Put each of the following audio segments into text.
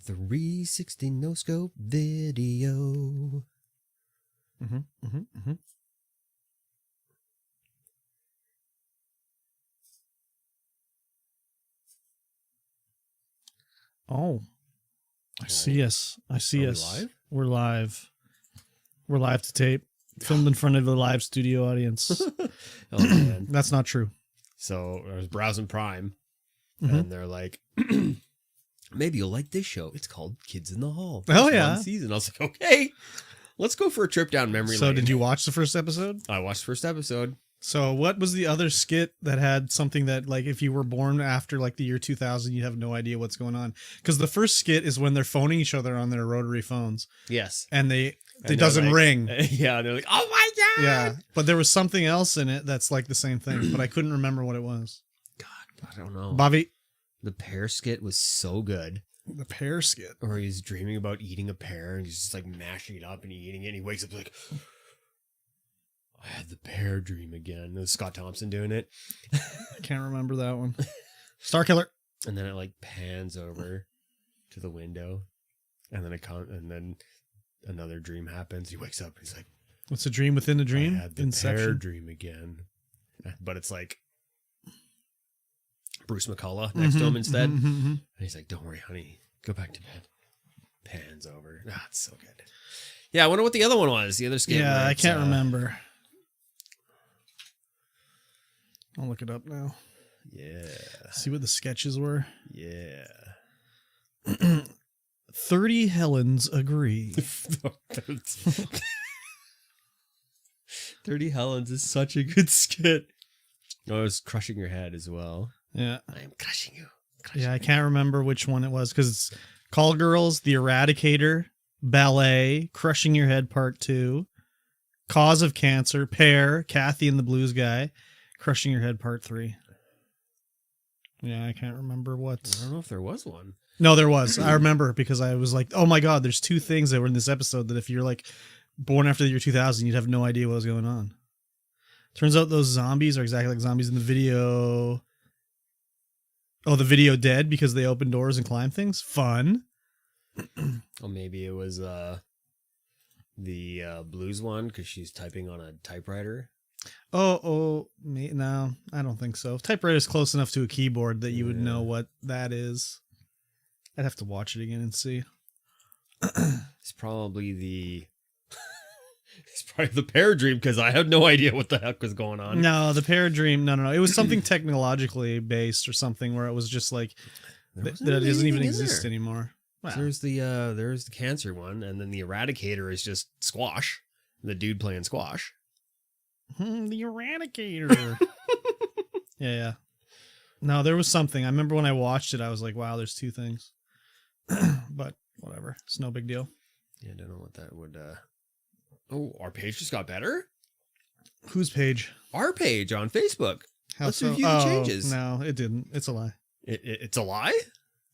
360 no scope video. Oh, I see us. I see us. Live? We're live. We're live to tape. Filmed in front of a live studio audience. Oh, man. That's not true. So I was browsing Prime, and they're like, maybe you'll like this show. It's called Kids in the Hall. Oh, It's yeah. one season. I was like, okay, let's go for a trip down memory lane. So did you watch the first episode? I watched the first episode. So what was the other skit that had something that, like, if you were born after like the year 2000, you'd have no idea what's going on? Because the first skit is when they're phoning each other on their rotary phones. Yes. And it doesn't like, ring. Yeah. They're like, oh my God. Yeah. But there was something else in it that's like the same thing, but I couldn't remember what it was. God, I don't know. Bobby. The pear skit was so good. The pear skit. Or he's dreaming about eating a pear and he's just like mashing it up and eating it. And he wakes up like, I had the pear dream again. It was Scott Thompson doing it. I can't remember that one. Star Killer. And then it like pans over to the window. And then another dream happens. He wakes up and he's like, What's a dream within a dream? I had the pear dream again. But it's like Bruce McCullough next to him instead. And he's like, don't worry, honey. Go back to bed. Pans over. Ah, it's so good. Yeah, I wonder what the other one was. The other skit. Yeah, I can't remember. I'll look it up now. Yeah. See what the sketches were. Yeah. 30 Helens agree. 30 Helens is such a good skit. Oh, it was Crushing Your Head as well. Yeah. I am crushing you. Yeah, I can't remember which one it was because it's Call Girls, The Eradicator, Ballet, Crushing Your Head Part 2, Cause of Cancer, Pear, Kathy and the Blues Guy, Crushing Your Head Part 3. Yeah, I can't remember what. I don't know if there was one. No, there was. I remember because I was like, oh my God, there's two things that were in this episode that if you're like born after the year 2000, you'd have no idea what was going on. Turns out those zombies are exactly like zombies in the video. Oh, the video dead because they open doors and climb things? Fun. Or maybe it was the blues one because she's typing on a typewriter. No, I don't think so. Typewriter is close enough to a keyboard that you would know what that is. I'd have to watch it again and see. It's probably the pear dream because I had no idea what the heck was going on. No, the pear dream. No. It was something technologically based or something where it was just like that doesn't even exist anymore. Wow. So there's the cancer one, and then the Eradicator is just squash. The dude playing squash. The Eradicator. Yeah. No, there was something. I remember when I watched it, I was like, wow, there's two things. But whatever. It's no big deal. Yeah, I don't know what that would... Oh, our page just got better? Whose page? Our page on Facebook. How Let's so? review the changes. No, it didn't. It's a lie. It's a lie?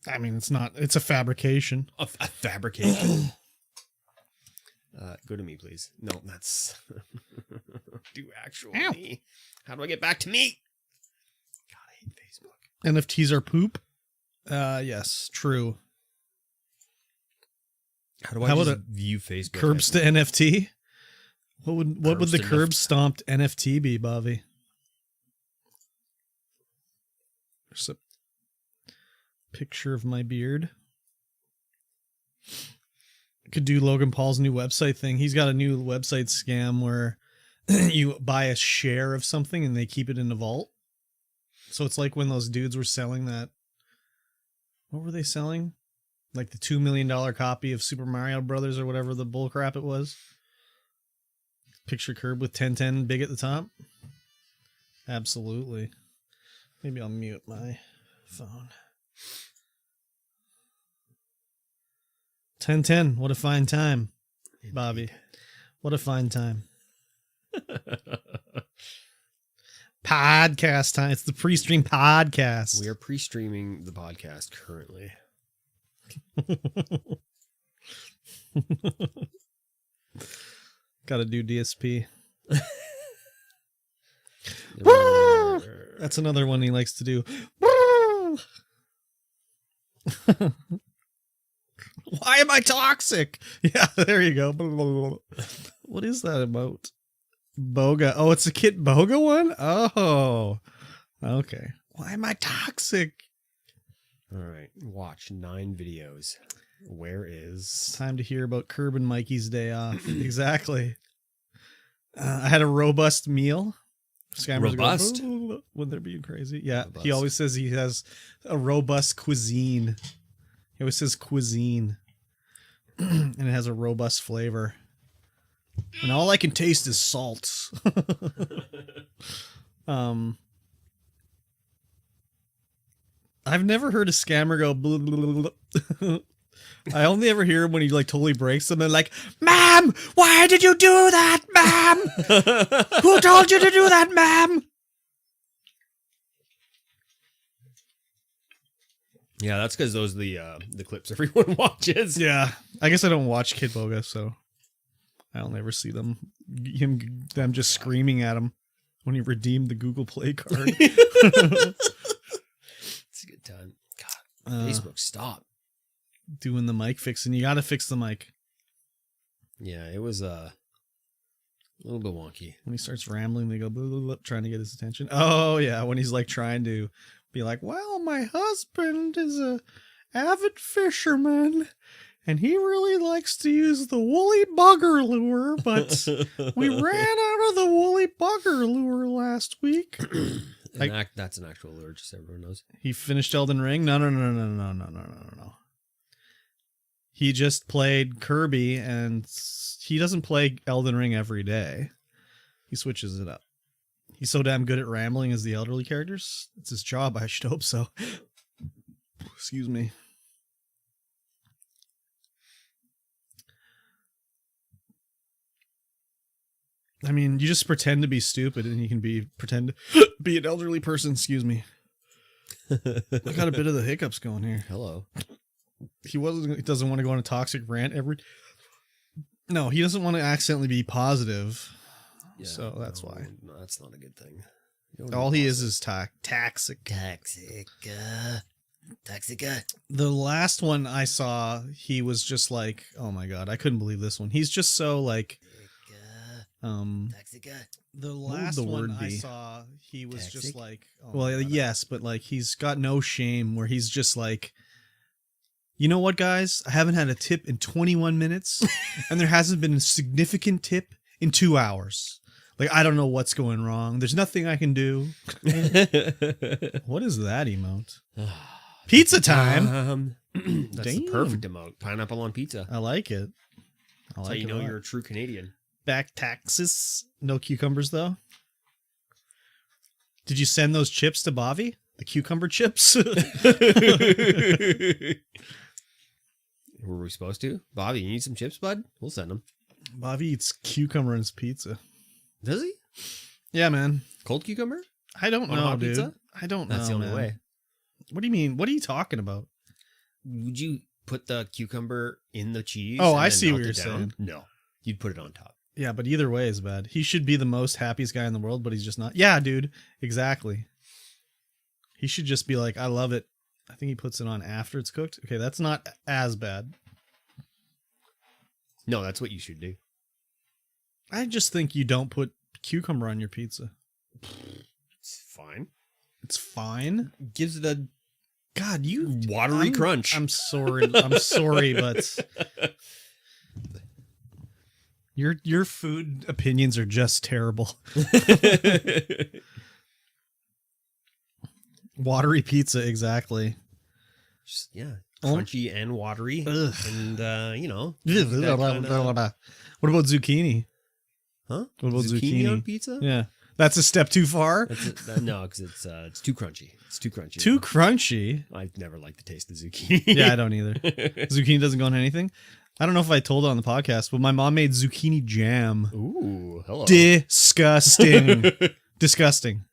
I mean, it's not. It's a fabrication. A fabrication. Go to me, please. No, that's... Do actual me. How do I get back to me? God, I hate Facebook. NFTs are poop? Yes, true. How do I just view Facebook? Curbs to NFT? What would the KurbStomped NFT be, Bobby? There's a picture of my beard. Could do Logan Paul's new website thing. He's got a new website scam where you buy a share of something and they keep it in a vault. So it's like when those dudes were selling that. What were they selling? Like the $2 million copy of Super Mario Brothers or whatever the bullcrap it was. Picture Curb with 1010 big at the top. Absolutely. Maybe I'll mute my phone. 1010. What a fine time, Bobby. What a fine time. Podcast time. It's the pre-stream podcast. We are pre-streaming the podcast currently. Gotta do DSP. That's another one he likes to do. Why am I toxic? Yeah, there you go. What is that about? Boga. Oh, it's a Kit Boga one? Oh, okay. Why am I toxic? All right. Watch 9 videos. Where is... Time to hear about Curb and Mikey's day off. Exactly. I had a robust meal. Scammers Robust? Go, wouldn't they be crazy? Yeah. Robust. He always says he has a robust cuisine. He always says cuisine. And it has a robust flavor. And all I can taste is salt. I've never heard a scammer go blah, blah, blah. I only ever hear him when he like totally breaks them and like, "Ma'am, why did you do that, ma'am? Who told you to do that, ma'am?" Yeah, that's because those are the clips everyone watches. Yeah, I guess I don't watch Kid Boga, so I'll never see them just screaming at him when he redeemed the Google Play card. It's a good time. God, Facebook, stop doing the mic fixing. You got to fix the mic. Yeah, it was a little bit wonky. When he starts rambling, they go blah, blah, blah, trying to get his attention. Oh yeah, when he's like trying to be like, "Well, my husband is a avid fisherman, and he really likes to use the woolly bugger lure, but we ran out of the woolly bugger lure last week." That's an actual lure, just so everyone knows. He finished Elden Ring? No. He just played Kirby, and he doesn't play Elden Ring every day. He switches it up. He's so damn good at rambling as the elderly characters. It's his job. I should hope so. Excuse me. I mean, you just pretend to be stupid and you can pretend to be an elderly person. Excuse me. I got a bit of the hiccups going here. Hello. He doesn't want to go on a toxic rant No, he doesn't want to accidentally be positive. Yeah, so that's why. No, that's not a good thing. All he is toxic. Toxic. The last one I saw, he was just like, oh my God, I couldn't believe this one. He's just so like, the last one I saw, he was just like, oh well, yes, but like he's got no shame where he's just like, you know what, guys? I haven't had a tip in 21 minutes and there hasn't been a significant tip in 2 hours. Like, I don't know what's going wrong. There's nothing I can do. What is that emote? Pizza time. That's the perfect emote. Pineapple on pizza. I like it. That's how you know you're a true Canadian. Back taxes. No cucumbers, though. Did you send those chips to Bobby? The cucumber chips? Were we supposed to? Bobby, you need some chips, bud? We'll send them. Bobby eats cucumber in his pizza. Does he? Yeah, man. Cold cucumber? I don't know, dude. Pizza? I don't know. That's the only way. What do you mean? What are you talking about? Would you put the cucumber in the cheese? Oh, I see what you're saying. No. You'd put it on top. Yeah, but either way is bad. He should be the most happiest guy in the world, but he's just not. Yeah, dude. Exactly. He should just be like, I love it. I think he puts it on after it's cooked. Okay, that's not as bad. No, that's what you should do. I just think you don't put cucumber on your pizza. It's fine. It's fine? Gives it a watery crunch. I'm sorry. I'm sorry, but your food opinions are just terrible. Watery pizza, exactly. Just, yeah, crunchy and watery. Ugh. And, you know. What about zucchini? Huh? What about zucchini on pizza? Yeah. That's a step too far? No, because it's too crunchy. It's too crunchy. Too crunchy? I never like the taste of zucchini. Yeah, I don't either. Zucchini doesn't go on anything? I don't know if I told it on the podcast, but my mom made zucchini jam. Ooh, hello. Disgusting. Disgusting.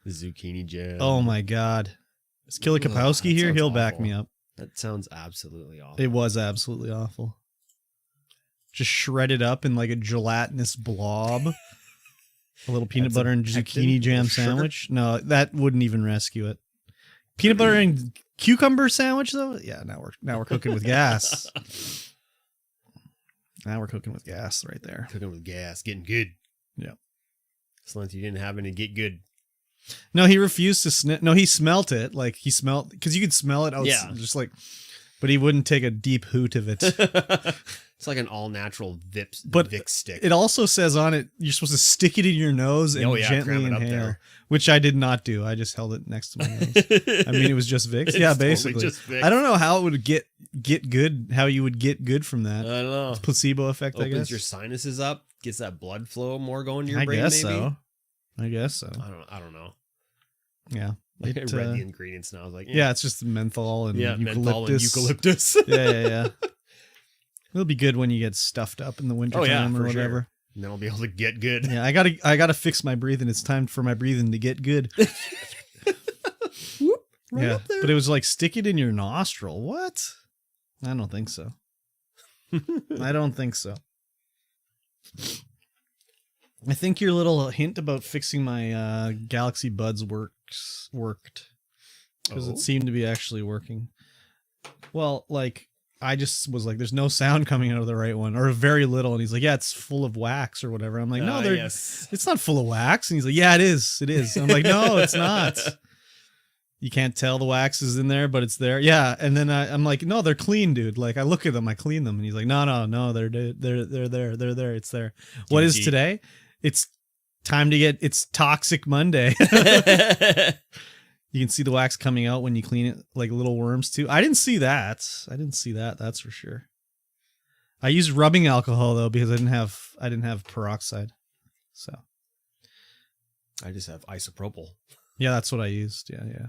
The zucchini jam. Oh my God. Is Killer Kapowski here? He'll back me up. That sounds absolutely awful. It was absolutely awful. Just shredded up in like a gelatinous blob. A little peanut butter and zucchini jam sandwich. No, that wouldn't even rescue it. Peanut butter and cucumber sandwich though? Yeah, now we're cooking with gas. Now we're cooking with gas right there. Cooking with gas, getting good. Yeah. As long as you didn't have any get good. No, he refused to sniff. No, he smelt it. Like he smelled, because you could smell it outside. Yeah. Just like, but he wouldn't take a deep hoot of it. It's like an all-natural But Vicks stick. it also says on it, you're supposed to stick it in your nose and gently cram it up inhale, there. which I did not do. I just held it next to my nose. I mean, it was just Vicks. It's Yeah, totally basically. just Vicks. I don't know how it would get good, how you would get good from that. I don't know. Placebo effect, I Opens guess. your sinuses up, gets that blood flow more going to your I brain, guess maybe? so. I guess so. I don't know. Yeah. I read the ingredients and I was like, yeah, it's just menthol and eucalyptus. menthol and eucalyptus. yeah. It'll be good when you get stuffed up in the wintertime or whatever. Sure. And then I'll be able to get good. Yeah, I gotta fix my breathing. It's time for my breathing to get good. Right up there. But it was like stick it in your nostril. What? I don't think so. I don't think so. I think your little hint about fixing my Galaxy Buds worked. Because it seemed to be actually working. Well, like, I just was like, there's no sound coming out of the right one, or very little. And he's like, yeah, it's full of wax or whatever. I'm like, no, it's not full of wax. And he's like, yeah, it is. It is. I'm like, no, it's not. You can't tell the wax is in there, but it's there. Yeah. And then I'm like, no, they're clean, dude. Like, I look at them, I clean them. And he's like, no, they're there. It's there. What is today? It's time to get, it's Toxic Monday. You can see the wax coming out when you clean it, like little worms too. I didn't see that. That's for sure. I used rubbing alcohol though, because I didn't have peroxide. So I just have isopropyl. Yeah, that's what I used. Yeah.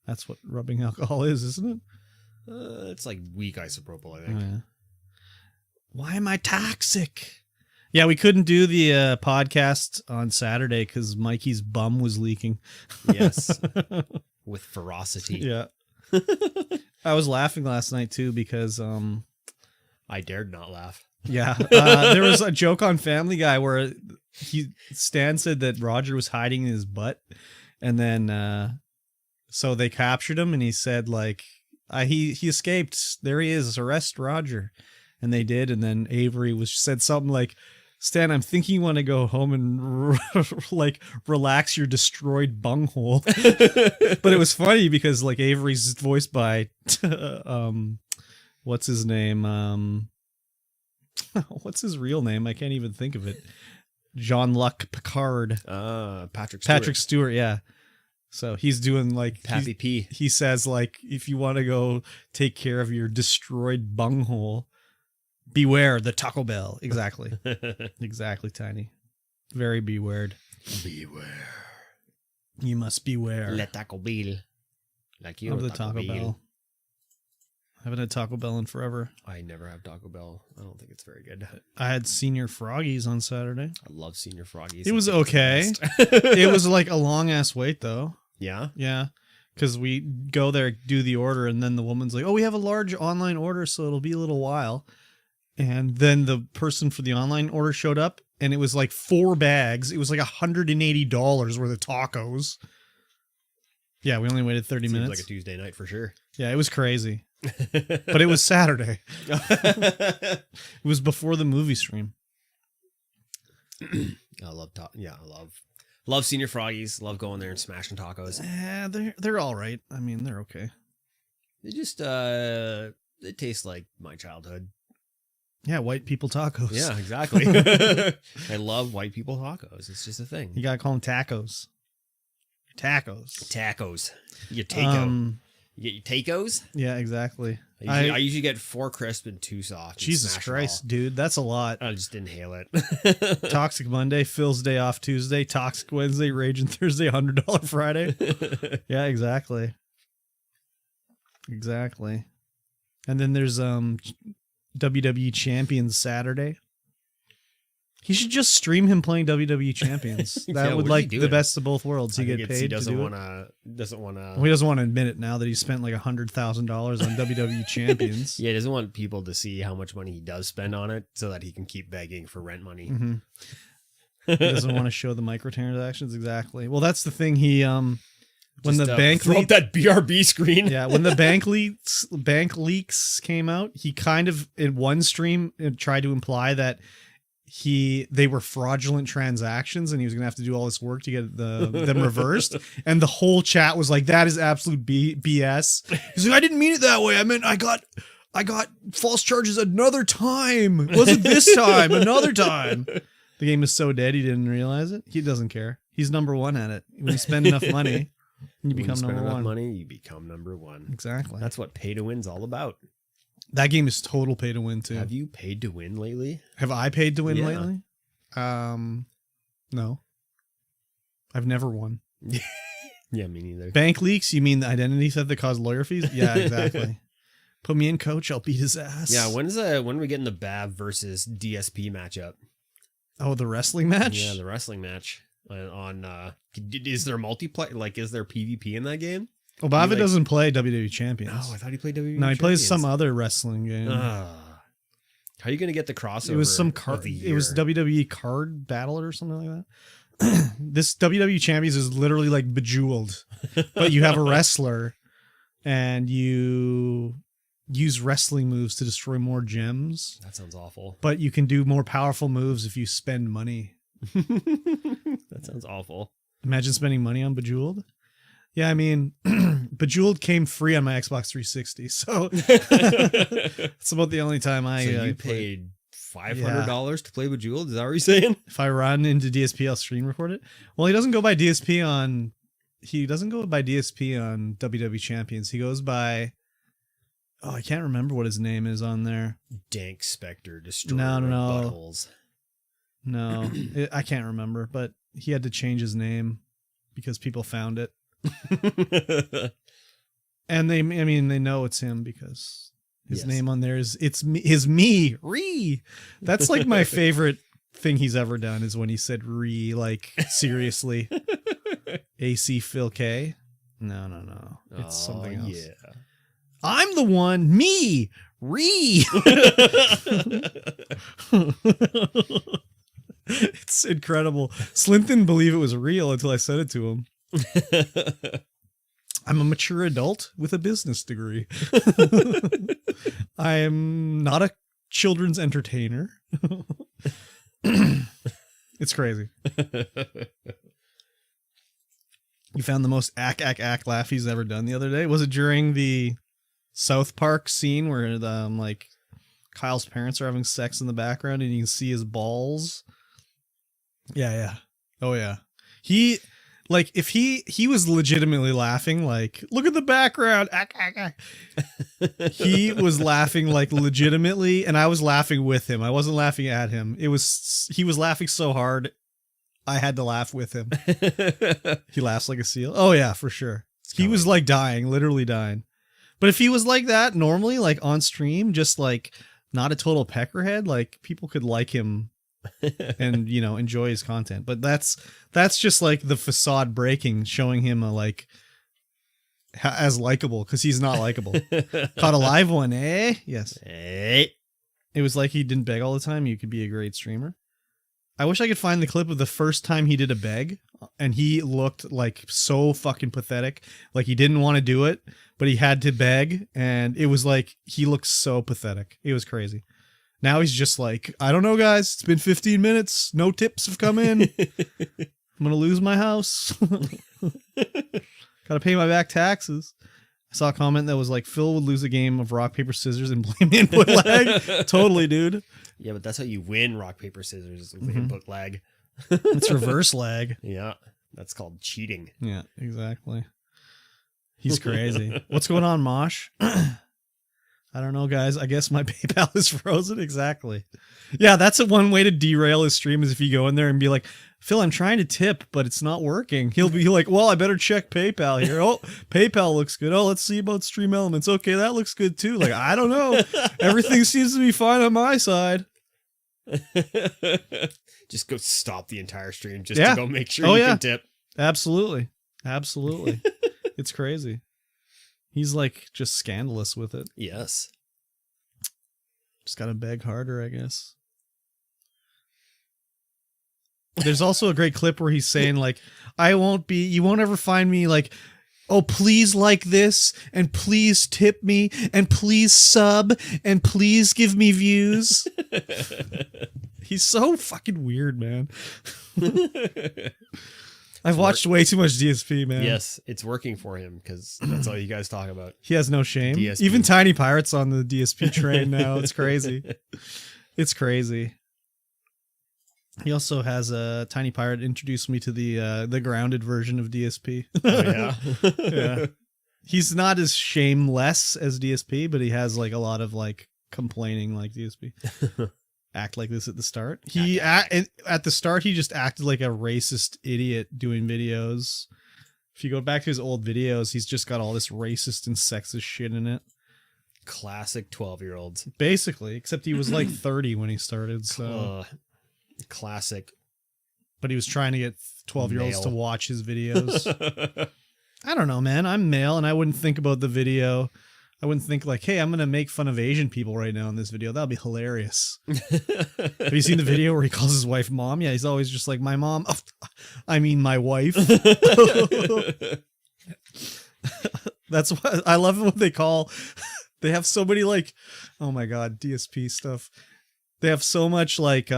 That's what rubbing alcohol is, isn't it? It's like weak isopropyl, I think. Oh, yeah. Why am I toxic? Yeah, we couldn't do the podcast on Saturday because Mikey's bum was leaking. Yes. With ferocity. Yeah. I was laughing last night too because I dared not laugh. Yeah. There was a joke on Family Guy where Stan said that Roger was hiding in his butt, and then so they captured him, and he said like he escaped. There he is. Arrest Roger. And they did, and then Avery said something like, Stan, I'm thinking you want to go home and like relax your destroyed bunghole. But it was funny because like Avery's voiced by what's his name? What's his real name? I can't even think of it. Jean-Luc Picard. Patrick Stewart, yeah. So he's doing like Pappy P. He says like, if you want to go take care of your destroyed bunghole, beware the Taco Bell. Exactly. Exactly, Tiny. Very beware. Beware. You must beware. Le Taco Bell. Like you of the Taco Bell. I haven't had Taco Bell in forever. I never have Taco Bell. I don't think it's very good. I had Senior Froggies on Saturday. I love Senior Froggies. It was okay. It was like a long ass wait though. Yeah? Yeah. Because we go there, do the order, and then the woman's like, oh, we have a large online order, so it'll be a little while. And then the person for the online order showed up, and it was like 4 bags. It was like $180 worth of tacos. Yeah, we only waited 30 minutes. Like a Tuesday night for sure. Yeah, it was crazy. But it was Saturday. It was before the movie stream. I love Senior Froggies. Love going there and smashing tacos. Yeah, they're all right. I mean, they're okay. They just they taste like my childhood. Yeah, white people tacos. Yeah, exactly. I love white people tacos. It's just a thing. You gotta call them tacos. Tacos. You taco. You get your tacos? Yeah, exactly. I usually get 4 crisp and 2 soft. Jesus Christ, dude. That's a lot. I just inhale it. Toxic Monday, Phil's Day Off Tuesday, Toxic Wednesday, Raging Thursday, $100 Friday. Yeah, exactly. Exactly. And then there's WWE Champions Saturday. He should just stream him playing WWE Champions. That would like the best of both worlds. He get paid. He doesn't want to. He doesn't want to admit it now that he spent like $100,000 on WWE Champions. Yeah, he doesn't want people to see how much money he does spend on it, so that he can keep begging for rent money. Mm-hmm. He doesn't want to show the microtransactions. Exactly. Well, that's the thing. He When Just, the bank throw up that BRB screen. Yeah, when the bank leaks came out, he kind of in one stream tried to imply that they were fraudulent transactions and he was gonna have to do all this work to get them reversed. And the whole chat was like, "That is absolute BS." He's like, "I didn't mean it that way. I meant I got false charges another time. It wasn't this time, another time." The game is so dead he didn't realize it. He doesn't care. He's number one at it. When you spend enough money. You become number one. Money, you become number one. Exactly. That's what pay to win's all about. That game is total pay to win too. Have you paid to win lately? Have I paid to win lately? No. I've never won. Yeah, me neither. Bank leaks? You mean the identity theft that caused lawyer fees? Yeah, exactly. Put me in, coach. I'll beat his ass. Yeah, when are we getting the BAV versus DSP matchup? Oh, the wrestling match? Yeah, the wrestling match. Is there multiplayer? Like, is there PvP in that game? Well, Bava doesn't play WWE Champions. Oh, I thought he played WWE Champions. No, he plays some other wrestling game. How are you going to get the crossover? It was some card. It was WWE card battle or something like that. This WWE Champions is literally like Bejeweled, but you have a wrestler and you use wrestling moves to destroy more gems. That sounds awful. But you can do more powerful moves if you spend money. That sounds awful. Imagine spending money on Bejeweled. Yeah, I mean, Bejeweled came free on my Xbox 360, so it's about the only time you paid $500 to play Bejeweled? Is that what you're saying? If I run into DSP, I'll screen record it. Well, he doesn't go by DSP on WWE Champions. He goes by, I can't remember what his name is on there. Dank Spectre, Destroyer Buttholes. No, I can't remember, but he had to change his name because people found it. And they know it's him because his name on there is Ree. That's like my favorite thing he's ever done is when he said Ree, like seriously. AC Phil K. No. It's something else. Yeah. I'm the one, me, Ree. It's incredible. Slint didn't believe it was real until I said it to him. I'm a mature adult with a business degree. I am not a children's entertainer. It's crazy. You found the most ack laugh he's ever done the other day. Was it during the South Park scene where like Kyle's parents are having sex in the background and you can see his balls? Yeah. Oh yeah. He like if he was legitimately laughing, like, look at the background. He was laughing like legitimately, and I was laughing with him. I wasn't laughing at him. He was laughing so hard I had to laugh with him. He laughs like a seal. Oh yeah, for sure. He was like dying, literally dying. But if he was like that normally, like on stream, just like not a total peckerhead, like people could like him and enjoy his content. But that's just like the facade breaking, showing him as likable, because he's not likable. Caught a live one, eh? Yes. Hey. It was like he didn't beg all the time. You could be a great streamer. I wish I could find the clip of the first time he did a beg, and he looked like so fucking pathetic. Like he didn't want to do it, but he had to beg, and it was like he looked so pathetic. It was crazy. Now he's just like, I don't know, guys. It's been 15 minutes. No tips have come in. I'm going to lose my house. Got to pay my back taxes. I saw a comment that was like, Phil would lose a game of rock, paper, scissors and blame input lag. Totally, dude. Yeah, but that's how you win rock, paper, scissors with input lag. It's reverse lag. Yeah, that's called cheating. Yeah, exactly. He's crazy. What's going on, Mosh? I don't know, guys. I guess my PayPal is frozen. Exactly. Yeah, that's one way to derail his stream, is if you go in there and be like, Phil, I'm trying to tip, but it's not working. He'll be like, well, I better check PayPal here. Oh, PayPal looks good. Oh, let's see about Stream Elements. Okay, that looks good too. Like, I don't know. Everything seems to be fine on my side. Just go stop the entire stream just to go make sure you can tip. Absolutely. Absolutely. It's crazy. He's like just scandalous with it. Yes. Just gotta beg harder, I guess. There's also a great clip where he's saying like, you won't ever find me like oh, please like this, and please tip me, and please sub, and please give me views. He's so fucking weird, man. I've watched way too much DSP, man. Yes, it's working for him because that's all you guys talk about. He has no shame. DSP. Even Tiny Pirate's on the DSP train now. It's crazy. It's crazy. He also has a Tiny Pirate introduced me to the grounded version of DSP. Oh, yeah. Yeah. He's not as shameless as DSP, but he has like a lot of like complaining like DSP. Act like this at the start. At the start, he just acted like a racist idiot doing videos. If you go back to his old videos, he's just got all this racist and sexist shit in it. Classic 12-year-olds. Basically, except he was like 30 when he started. So classic. But he was trying to get 12-year-olds to watch his videos. I don't know, man. I'm male, and I wouldn't think about the video. I wouldn't think like, hey, I'm going to make fun of Asian people right now in this video. That'll be hilarious. Have you seen the video where he calls his wife mom? Yeah, he's always just like, my mom. Oh, I mean, my wife. That's what I love what they call. They have so many like, oh my God, DSP stuff. They have so much like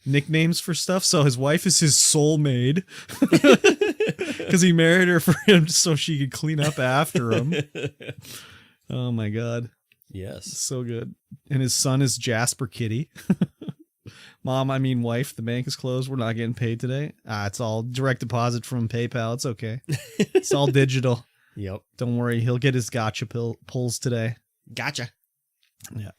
nicknames for stuff. So his wife is his soul maid because he married her for him so she could clean up after him. Oh my God. Yes. So good. And his son is Jasper Kitty. Mom, I mean wife, the bank is closed. We're not getting paid today. It's all direct deposit from PayPal. It's okay. It's all digital. Yep. Don't worry. He'll get his gotcha pulls today. Gotcha. Yeah.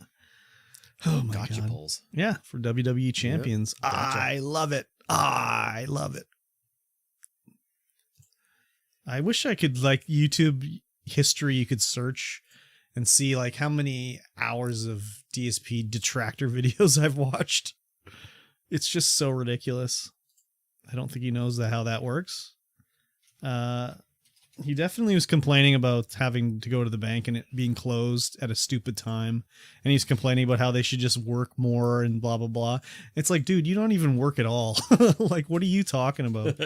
Oh my gotcha God. pulls. Yeah. For WWE champions. Yep. Gotcha. I love it. I love it. I wish I could like YouTube history. You could search and see like how many hours of DSP detractor videos I've watched. It's just so ridiculous. I don't think he knows how that works. He definitely was complaining about having to go to the bank and it being closed at a stupid time. And he's complaining about how they should just work more and blah, blah, blah. It's like, dude, you don't even work at all. Like, what are you talking about?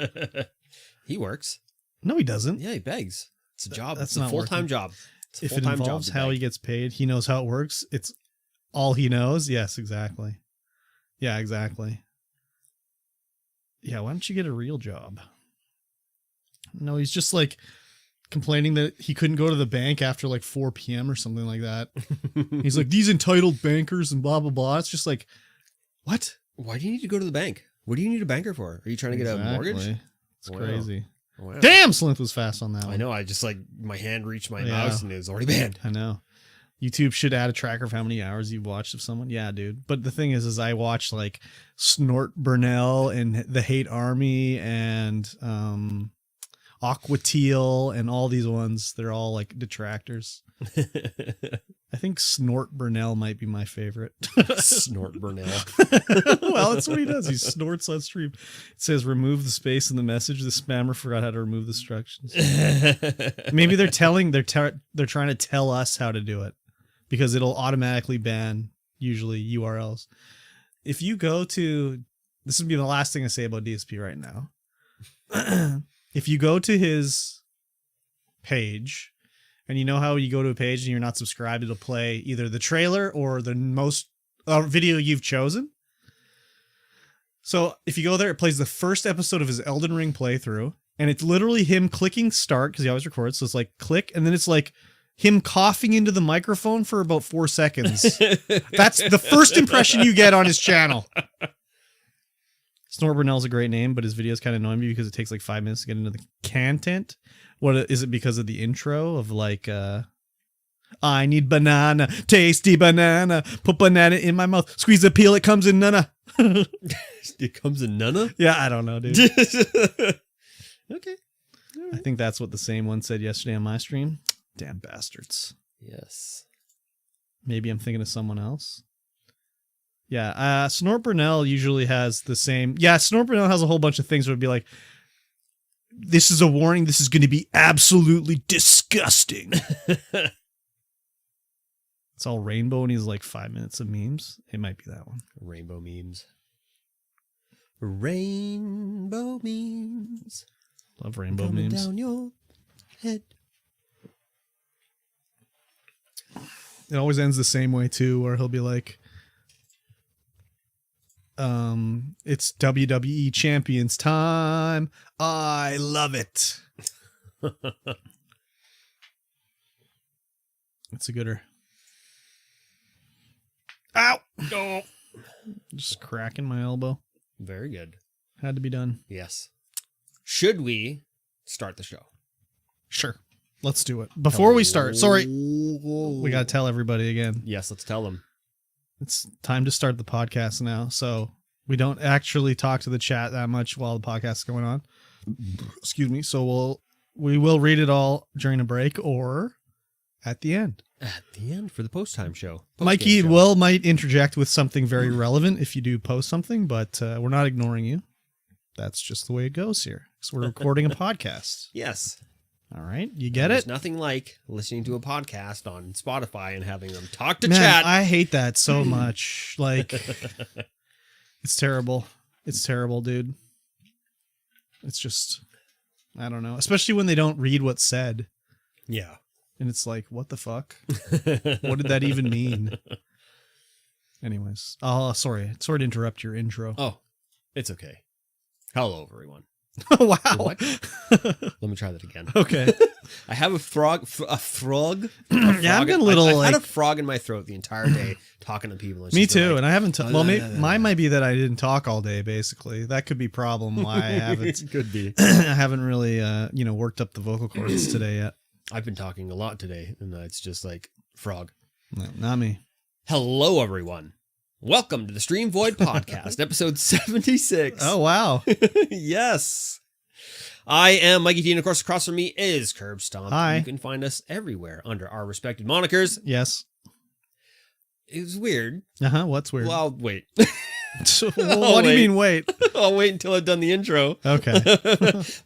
He works. No, he doesn't. Yeah, he begs. It's a job. That's it's a not full-time working. job. If it involves how he gets paid, he knows how it works. It's all he knows. Yes, exactly. Yeah, exactly. Yeah, why don't you get a real job? No, he's just like complaining that he couldn't go to the bank after like 4 p.m. or something like that. He's like, these entitled bankers and blah, blah, blah. It's just like, what? Why do you need to go to the bank? What do you need a banker for? Are you trying to get a mortgage? It's crazy. Wow. Damn, Slinth was fast on that one. I know. I just like my hand reached my mouse and it was already banned. I know. YouTube should add a tracker of how many hours you've watched of someone. Yeah, dude. But the thing is I watched like Snort Burnell and The Hate Army and Aqua Teal and all these ones. They're all like detractors. I think Snort Burnell might be my favorite. Snort Burnell. Well, that's what he does. He snorts on stream. It says remove the space in the message. The spammer forgot how to remove the instructions. Maybe they're trying to tell us how to do it because it'll automatically ban usually URLs. If you go to, this would be the last thing I say about DSP right now. If you go to his page, and you know how you go to a page and you're not subscribed, it'll play either the trailer or the most video you've chosen. So if you go there, it plays the first episode of his Elden Ring playthrough, and it's literally him clicking start because he always records. So it's like click, and then it's like him coughing into the microphone for about 4 seconds. That's the first impression you get on his channel. Snort Burnell's a great name, but his videos kind of annoy me because it takes like 5 minutes to get into the content. What is it because of the intro of like, I need banana, tasty banana, put banana in my mouth, squeeze the peel, it comes in nana. It comes in nana? Yeah, I don't know, dude. Okay. I think that's what the same one said yesterday on my stream. Damn bastards. Yes. Maybe I'm thinking of someone else. Yeah, Snort Burnell usually has the same. Yeah, Snort Burnell has a whole bunch of things that would be like, this is a warning. This is going to be absolutely disgusting. It's all rainbow and he's like 5 minutes of memes. It might be that one. Rainbow memes. Rainbow memes. Love rainbow Coming memes. Down your head. It always ends the same way too, where he'll be like, it's WWE Champions time. I love it. It's a gooder. Ow! Oh. Just cracking my elbow. Very good. Had to be done. Yes. Should we start the show? Sure. Let's do it. Before we start, sorry, we got to tell everybody again. Yes, let's tell them. It's time to start the podcast now. So we don't actually talk to the chat that much while the podcast is going on. Excuse me. So we will read it all during a break or at the end. At the end for the post-time show. Mikey might interject with something very relevant if you do post something, but we're not ignoring you. That's just the way it goes here. So we're recording a podcast. Yes. All right. You get There's it? nothing like listening to a podcast on Spotify and having them talk to Man, chat. I hate that so much. Like, it's terrible. It's terrible, dude. It's just, I don't know. Especially when they don't read what's said. Yeah. And it's like, what the fuck? What did that even mean? Anyways. Oh, sorry to interrupt your intro. Oh, it's okay. Hello, everyone. Wow. What? Let me try that again. Okay. I have a frog. Yeah, I'm getting a little I had a like... frog in my throat the entire day talking to people. Me too, and I haven't... Well, mine might be that I didn't talk all day, basically. That could be a problem why I haven't... Could be. I haven't really, worked up the vocal cords today yet. I've been talking a lot today, and it's just like frog. No, not me. Hello, everyone. Welcome to the StreamVoid podcast, episode 76. Oh, wow. Yes. I am MikeyT, and of course, across from me is KurbStomped. Hi. You can find us everywhere under our respected monikers. Yes. It was weird. Uh-huh. What's weird? Well, wait. What do you mean, wait? I'll wait until I've done the intro. Okay.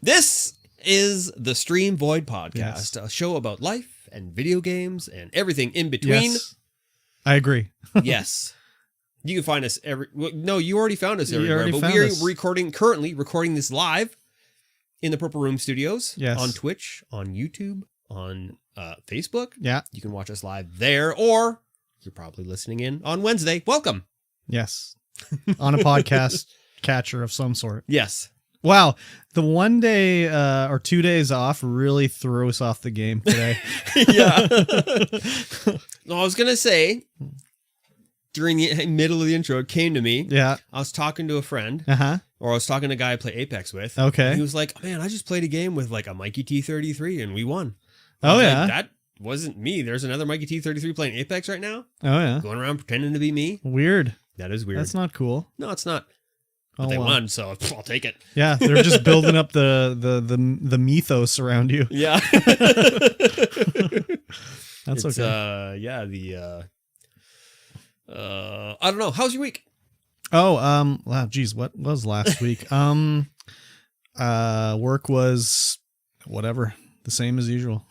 This is the StreamVoid podcast, Yes. a show about life and video games and everything in between. Yes. I agree. Yes. You can find us no, you already found us You everywhere, already but found we're us. currently recording this live in the Purple Room Studios. Yes. On Twitch, on YouTube, on Facebook. Yeah. You can watch us live there, or you're probably listening in on Wednesday. Welcome. Yes. On a podcast catcher of some sort. Yes. Wow. The 1 day or 2 days off really threw us off the game today. Yeah. No, I was going to say, during the middle of the intro, it came to me. Yeah. I was talking to a friend, Uh-huh. or I was talking to a guy I play Apex with. Okay. He was like, man, I just played a game with like a MikeyT33 and we won. Oh, I was yeah. like, that wasn't me. There's another MikeyT33 playing Apex right now, Oh, yeah. going around pretending to be me. Weird. That is weird. That's not cool. No, it's not. But Oh, they well. won, so I'll take it. Yeah, they're just building up the mythos around you. Yeah. That's It's, okay. I don't know. How's your week? Oh, wow, geez, what was last week? Work was whatever, the same as usual.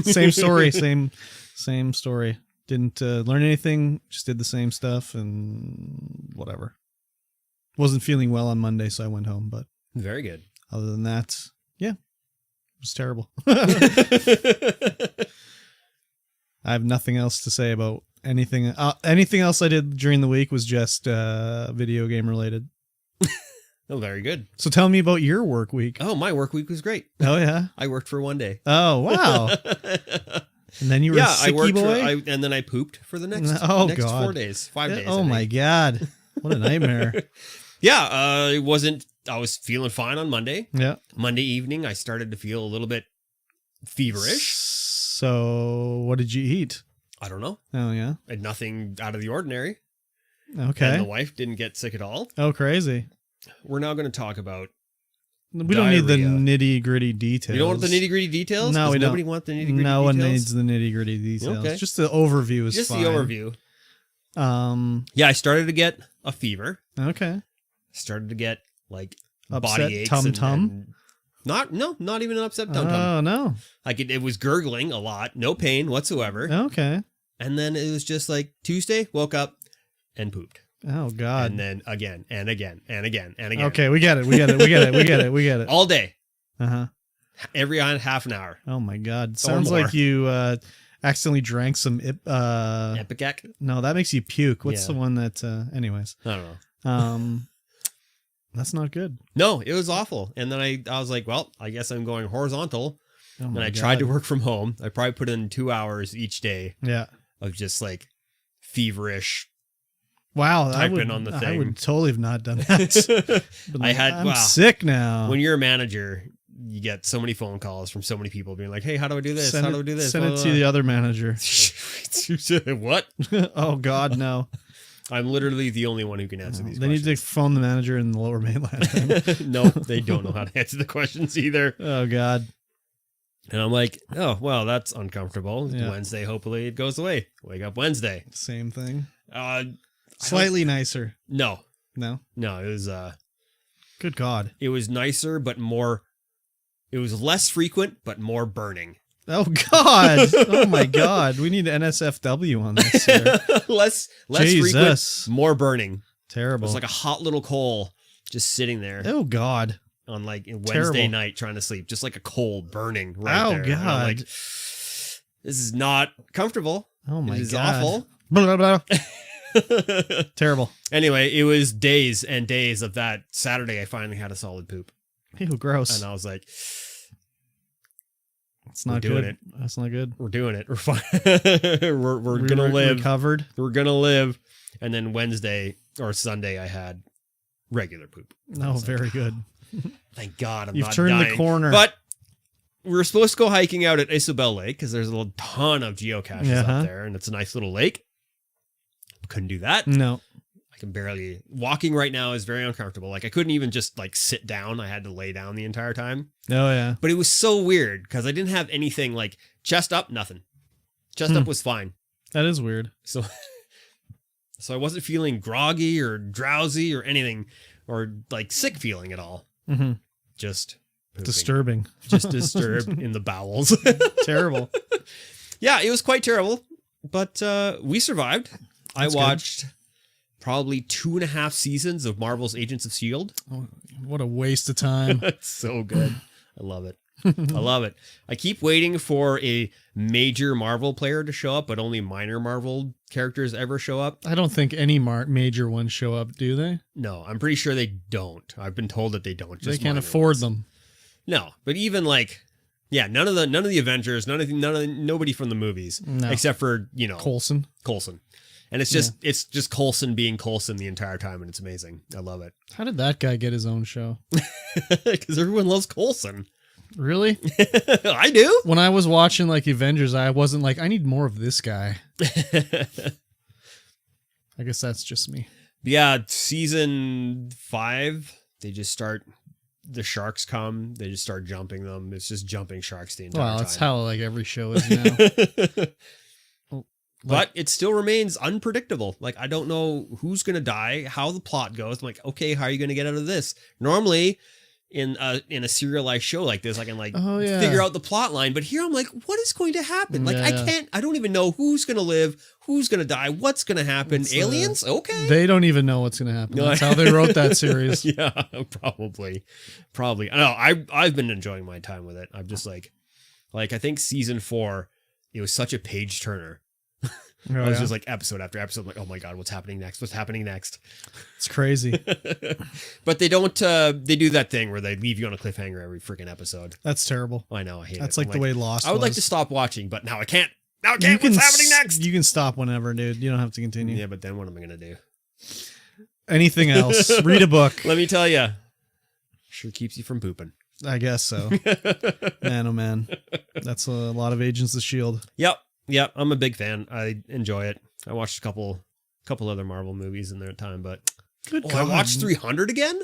Same story, same story. Didn't learn anything, just did the same stuff and whatever. Wasn't feeling well on Monday, so I went home, but Very good. other than that, yeah, it was terrible. I have nothing else to say about anything. Anything else I did during the week was just video game related. Oh, very good. So tell me about your work week. Oh, my work week was great. Oh, yeah? I worked for 1 day. Oh, wow. And then you were a I sicky worked boy? and then I pooped for the next, God. 4 days, 5 days. Oh, my God. What a nightmare. Yeah, I was feeling fine on Monday. Yeah. Monday evening, I started to feel a little bit feverish. So what did you eat? I don't know. Oh, yeah? I had nothing out of the ordinary. Okay. And the wife didn't get sick at all. Oh, crazy. We're now going to talk about We don't need the diarrhea. nitty gritty details. You don't want the nitty gritty details? No, Does we don't. Nobody want the nitty gritty No details? one needs the nitty gritty details. Okay. Just the overview is Just fine. the overview. Yeah, I started to get a fever. Okay. Started to get like Upset body aches. tum-tum? Not even an upset tum tum. Oh, no. Like it was gurgling a lot, no pain whatsoever. Okay. And then it was just like Tuesday, woke up and pooped. Oh, God. And then again and again and again and again. Okay, we get it. We get it. We get it. We get it. We get it. All day. Uh-huh. every half an hour. Oh my God. Sounds like you accidentally drank some Epicac? No, that makes you puke. What's the one that anyways. I don't know. That's not good. No, it was awful. And then I was like, well, I guess I'm going horizontal. Oh and my I God. tried to work from home. I probably put in 2 hours each day of just like feverish wow, typing on the thing. I would totally have not done that. I'm sick now. When you're a manager, you get so many phone calls from so many people being like, hey, how do I do this? How do I do this? Send it to the other manager. What? Oh God, no. I'm literally the only one who can answer these They questions. need to phone the manager in the Lower Mainland. No, they don't know how to answer the questions either. Oh God. And I'm like, oh, well, that's uncomfortable. Yeah. Wednesday, hopefully it goes away. Wake up Wednesday. Same thing. Slightly nicer. No, it was good God. It was nicer, but more. It was less frequent, but more burning. Oh God. Oh my God. We need NSFW on this here. less Jesus. frequent, more burning. Terrible. It was like a hot little coal just sitting there. Oh God. On like Wednesday night trying to sleep, just like a coal burning right there. Oh God. Like, this is not comfortable. Oh my God. It is awful. Blah, blah, blah. Terrible. Anyway, it was days and days of that. Saturday, I finally had a solid poop. Ew, gross. And I was like, it's not good. That's not good. We're doing it. We're fine. we're going to live. Recovered. We're going to live. And then Wednesday or Sunday, I had regular poop. Oh, very good. Thank God You've turned the corner. But we were supposed to go hiking out at Isabel Lake because there's a ton of geocaches up there, and it's a nice little lake. Couldn't do that. No. I can barely. Walking right now is very uncomfortable. Like I couldn't even just like sit down. I had to lay down the entire time. Oh yeah. But it was so weird because I didn't have anything like chest up, nothing. Chest up was fine. That is weird. So I wasn't feeling groggy or drowsy or anything or like sick feeling at all. Mm-hmm. Just pooping. Disturbing. Just disturbed in the bowels. Terrible. Yeah, it was quite terrible, but we survived. That's I watched probably 2.5 seasons of Marvel's Agents of S.H.I.E.L.D. Oh, what a waste of time. It's so good. I love it. I love it. I keep waiting for a major Marvel player to show up, but only minor Marvel characters ever show up. I don't think any major ones show up, do they? No, I'm pretty sure they don't. I've been told that they don't. They can't afford them. No, but even like, yeah, none of the Avengers, nobody from the movies, except for Coulson. And it's just Coulson being Coulson the entire time, and it's amazing. I love it. How did that guy get his own show? Because everyone loves Coulson. Really? I do. When I was watching like Avengers, I wasn't like, I need more of this guy. I guess that's just me. Yeah, season 5, they just start. The sharks come. They just start jumping them. It's just jumping sharks the entire time. Well, that's how like every show is now. But it still remains unpredictable. Like, I don't know who's going to die, how the plot goes. I'm like, okay, how are you going to get out of this? Normally, in a serialized show like this, I can figure out the plot line. But here I'm like, what is going to happen? Like, I don't even know who's going to live, who's going to die, what's going to happen. Aliens? Okay. They don't even know what's going to happen. That's how they wrote that series. Yeah, probably. No, I've been enjoying my time with it. I'm just like I think season 4, it was such a page turner. I was just like episode after episode, like, oh my God, what's happening next? What's happening next? It's crazy. But they don't, they do that thing where they leave you on a cliffhanger every freaking episode. That's terrible. I know, I hate it. That's like the way Lost was. I would like to stop watching, but now I can't. What's happening next? You can stop whenever, dude. You don't have to continue. Yeah, but then what am I going to do? Anything else? Read a book. Let me tell you. Sure keeps you from pooping. I guess so. Man, oh man. That's a lot of Agents of S.H.I.E.L.D. Yep, I'm a big fan. I enjoy it. I watched a couple other Marvel movies in their time, but I watched 300 again.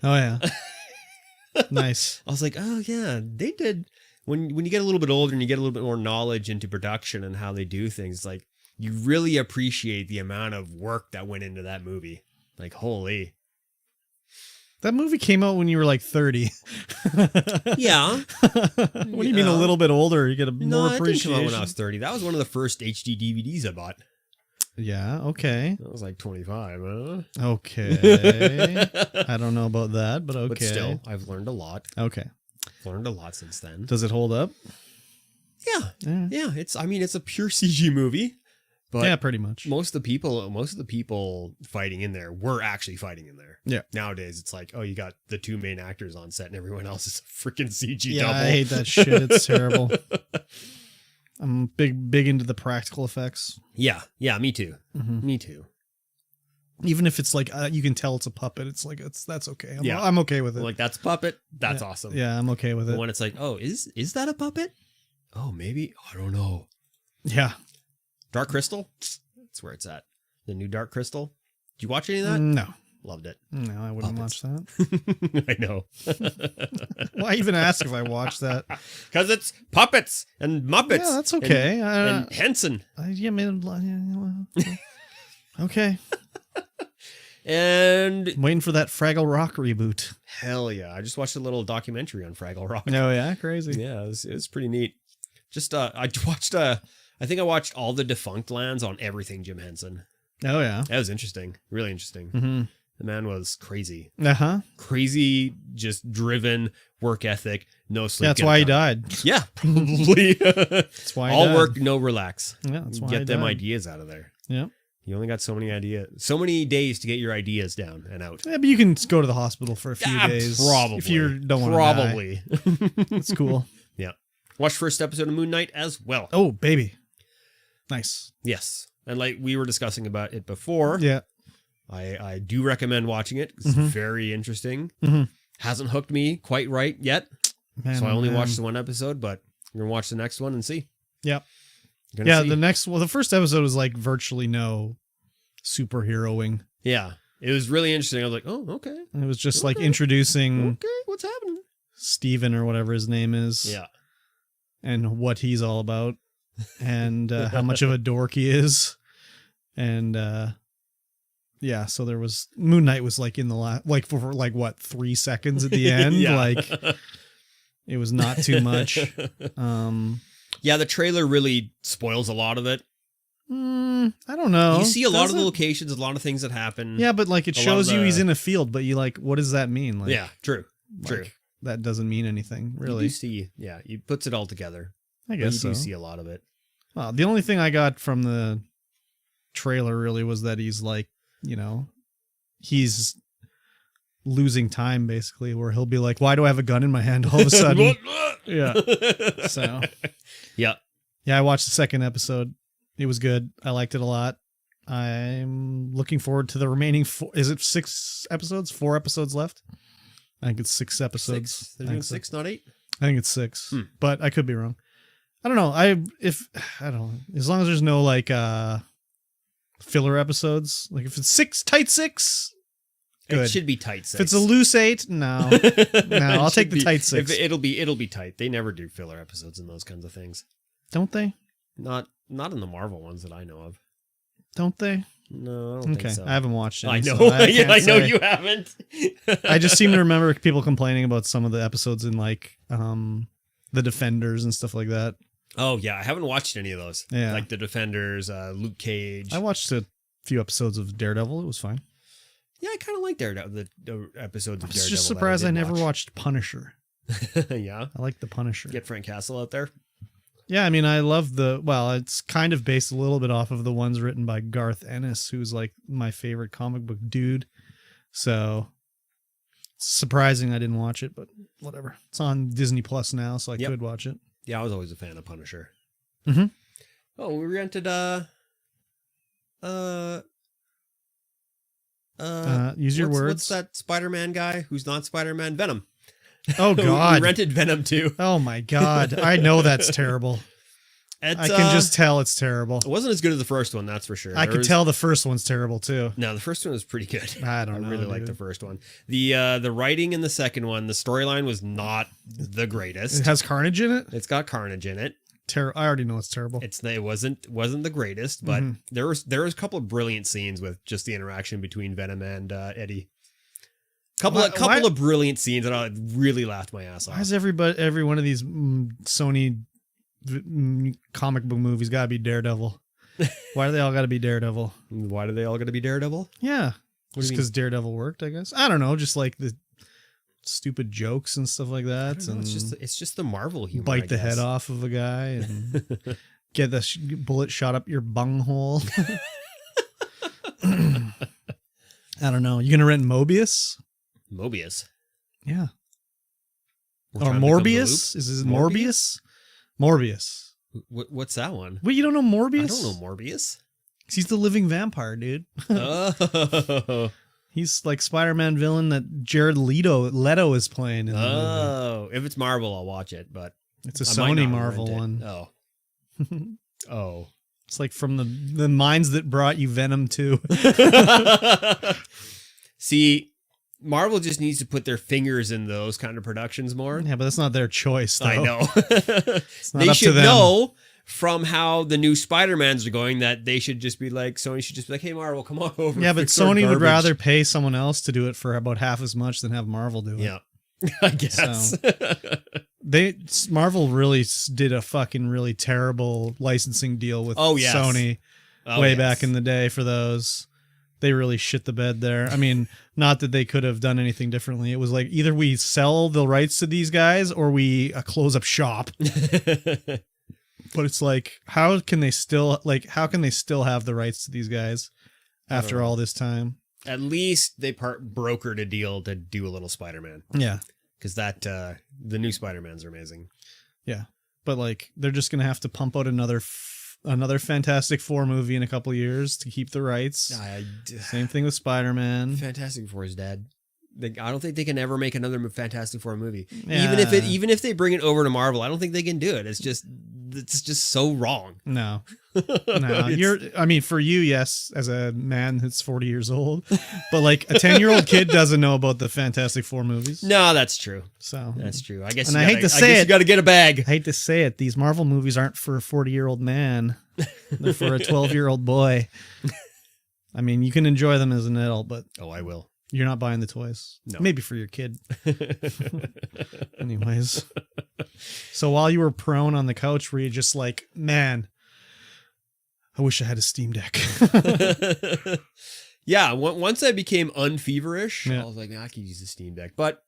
Oh yeah, nice. I was like, oh yeah, they did. When you get a little bit older and you get a little bit more knowledge into production and how they do things, it's like you really appreciate the amount of work that went into that movie. Like, holy. That movie came out when you were like 30. Yeah. What do you mean a little bit older? You get more appreciation. Didn't come out when I was 30. That was one of the first HD DVDs I bought. Yeah, okay. That was like 25, huh? Okay. I don't know about that, but okay. But still, I've learned a lot. Okay. Learned a lot since then. Does it hold up? Yeah. It's a pure CG movie. But yeah, pretty much. Most of the people fighting in there were actually fighting in there. Yeah. Nowadays, it's like, oh, you got the two main actors on set and everyone else is a freaking CG double. I hate that shit. It's terrible. I'm big into the practical effects. Yeah, me too. Mm-hmm. Me too. Even if it's like you can tell it's a puppet, it's like that's okay. I'm okay with it. Like that's a puppet. That's awesome. Yeah, I'm okay with it. When it's like, oh, is that a puppet? Oh, maybe. I don't know. Yeah. Dark Crystal? That's where it's at. The new Dark Crystal. Did you watch any of that? No. Loved it. No, I wouldn't watch that. I know. Why even ask if I watched that? Because it's puppets and Muppets. Yeah, that's okay. And Henson. Okay. And I'm waiting for that Fraggle Rock reboot. Hell yeah. I just watched a little documentary on Fraggle Rock. Oh yeah, crazy. Yeah, it was pretty neat. Just I think I watched all the Defunct Lands on everything Jim Henson. Oh, yeah. That was interesting. Really interesting. Mm-hmm. The man was crazy. Uh-huh. Crazy, just driven, work ethic, no sleep. That's why he died. Yeah, probably. That's why he all died. Work, no relax. Yeah, that's why Get them ideas out of there. Yeah. You only got so many days to get your ideas down and out. Yeah, but you can go to the hospital for a few days. Probably. If you don't want to die. Probably. It's cool. Yeah. Watch first episode of Moon Knight as well. Oh, baby. Nice. Yes. And like we were discussing about it before. Yeah. I do recommend watching it. It's very interesting. Mm-hmm. Hasn't hooked me quite right yet. Man, so I only watched the one episode, but I'm going to watch the next one and see. Yep. Yeah, the first episode was like virtually no superheroing. Yeah. It was really interesting. I was like, oh, okay. And it was just like introducing what's happening? Steven or whatever his name is. Yeah. And what he's all about. And how much of a dork he is. And yeah, so there was Moon Knight was like in the like for like what 3 seconds at the end. Like it was not too much. Yeah, the trailer really spoils a lot of it. I don't know. You see a lot of the locations, a lot of things that happen. Yeah, but like it shows you he's in a field, but you like, what does that mean? Like, yeah, true. That doesn't mean anything, really. You see, he puts it all together. I guess so. You do see a lot of it. Well, the only thing I got from the trailer really was that he's like, he's losing time basically, where he'll be like, why do I have a gun in my hand all of a sudden? Yeah. So. Yeah. Yeah, I watched the second episode. It was good. I liked it a lot. I'm looking forward to the remaining 4. Is it 6 episodes? 4 episodes left? I think it's 6 episodes. 6. They're doing 6, not 8? I think it's 6. But I could be wrong. I don't know. I don't know. As long as there's no like filler episodes. Like if it's tight 6, good. It should be tight 6. If it's a loose 8, no. No, I'll take the tight 6. It'll be tight. They never do filler episodes and those kinds of things. Don't they? Not in the Marvel ones that I know of. Don't they? No, I don't think so. I haven't watched it. I know. So I know you haven't. I just seem to remember people complaining about some of the episodes in like the Defenders and stuff like that. Oh yeah, I haven't watched any of those. Yeah, like the Defenders, Luke Cage. I watched a few episodes of Daredevil. It was fine. Yeah, I kind of like Daredevil. The episodes of Daredevil. I was just surprised I never watched Punisher. Yeah, I like the Punisher. Get Frank Castle out there. Yeah, I mean, I love it's kind of based a little bit off of the ones written by Garth Ennis, who's like my favorite comic book dude. So it's surprising I didn't watch it, but whatever. It's on Disney Plus now, so I could watch it. Yeah, I was always a fan of Punisher. Mm-hmm. Oh, we rented use your words. What's that Spider-Man guy who's not Spider-Man? Venom. Oh God! We rented Venom too. Oh my God! I know that's terrible. I can just tell it's terrible. It wasn't as good as the first one, that's for sure. I could tell the first one's terrible too. No, the first one was pretty good. I really like the first one. The writing in the second one, the storyline was not the greatest. It has Carnage in it. It's got Carnage in it. I already know it's terrible. It wasn't the greatest, but there was a couple of brilliant scenes with just the interaction between Venom and Eddie. Couple of brilliant scenes that I really laughed my ass off. Why is every one of these Sony comic book movies got to be Daredevil? Why do they all got to be Daredevil? Why do they all got to be Daredevil? Yeah, just because Daredevil worked, I guess. I don't know. Just like stupid jokes and stuff like that. And it's just the Marvel humor. Bite the head off of a guy and get the bullet shot up your bunghole. I don't know. You gonna rent Mobius? Mobius. Yeah. Or Morbius? Is it Morbius? Morbius. What's that one? Wait, you don't know Morbius? I don't know Morbius. He's the living vampire, dude. Oh. He's like Spider-Man villain that Jared Leto is playing in the movie. If it's Marvel, I'll watch it, but it's a Sony Marvel one. Oh. Oh. It's like from the minds that brought you Venom 2. See, Marvel just needs to put their fingers in those kind of productions more. Yeah, but that's not their choice, though. I know. It's not they up should to them. know from how the new Spider-Mans are going that they should just be like, Sony should just be like, hey, Marvel, come on over. Yeah, but Sony would rather pay someone else to do it for about half as much than have Marvel do it. Yeah, I guess. So, Marvel really did a fucking really terrible licensing deal with Sony way back in the day for those. They really shit the bed there. I mean, not that they could have done anything differently. It was like either we sell the rights to these guys or we close up shop. But it's like, how can they still have the rights to these guys after all this time? At least they brokered a deal to do a little Spider-Man. Yeah. Because the new Spider-Mans are amazing. Yeah. But like, they're just going to have to pump out another Fantastic Four movie in a couple years to keep the rights. Same thing with Spider-Man. Fantastic Four is dead. I don't think they can ever make another Fantastic Four movie. Yeah. Even if they bring it over to Marvel, I don't think they can do it. It's just so wrong. No. I mean, for you, yes, as a man that's 40 years old, but like a 10-year-old kid doesn't know about the Fantastic Four movies. No, that's true. So that's true. I guess. And I hate to say it, you got to get a bag. I hate to say it. These Marvel movies aren't for a 40-year-old man. They're for a 12-year-old boy. I mean, you can enjoy them as an adult, but I will. You're not buying the toys. No. Maybe for your kid. Anyways. So while you were prone on the couch, were you just like, man, I wish I had a Steam Deck. Yeah. Once I became unfeverish, I was like, I could use a Steam Deck. But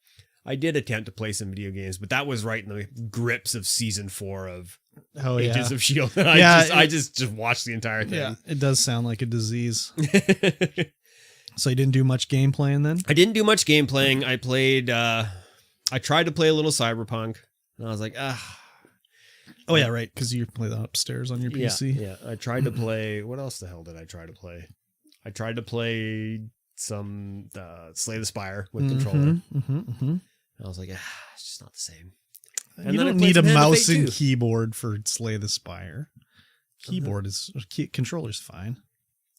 I did attempt to play some video games, but that was right in the grips of season 4 of Agents of S.H.I.E.L.D. I just watched the entire thing. Yeah, it does sound like a disease. So you didn't do much game playing then? I didn't do much game playing. I played, I tried to play a little Cyberpunk, and I was like, Oh, yeah, right, because you play that upstairs on your PC. Yeah. I tried to play, what else the hell did I try to play? I tried to play some Slay the Spire with controller. I was like, it's just not the same. And you don't need a mouse and keyboard for Slay the Spire. Controller's fine.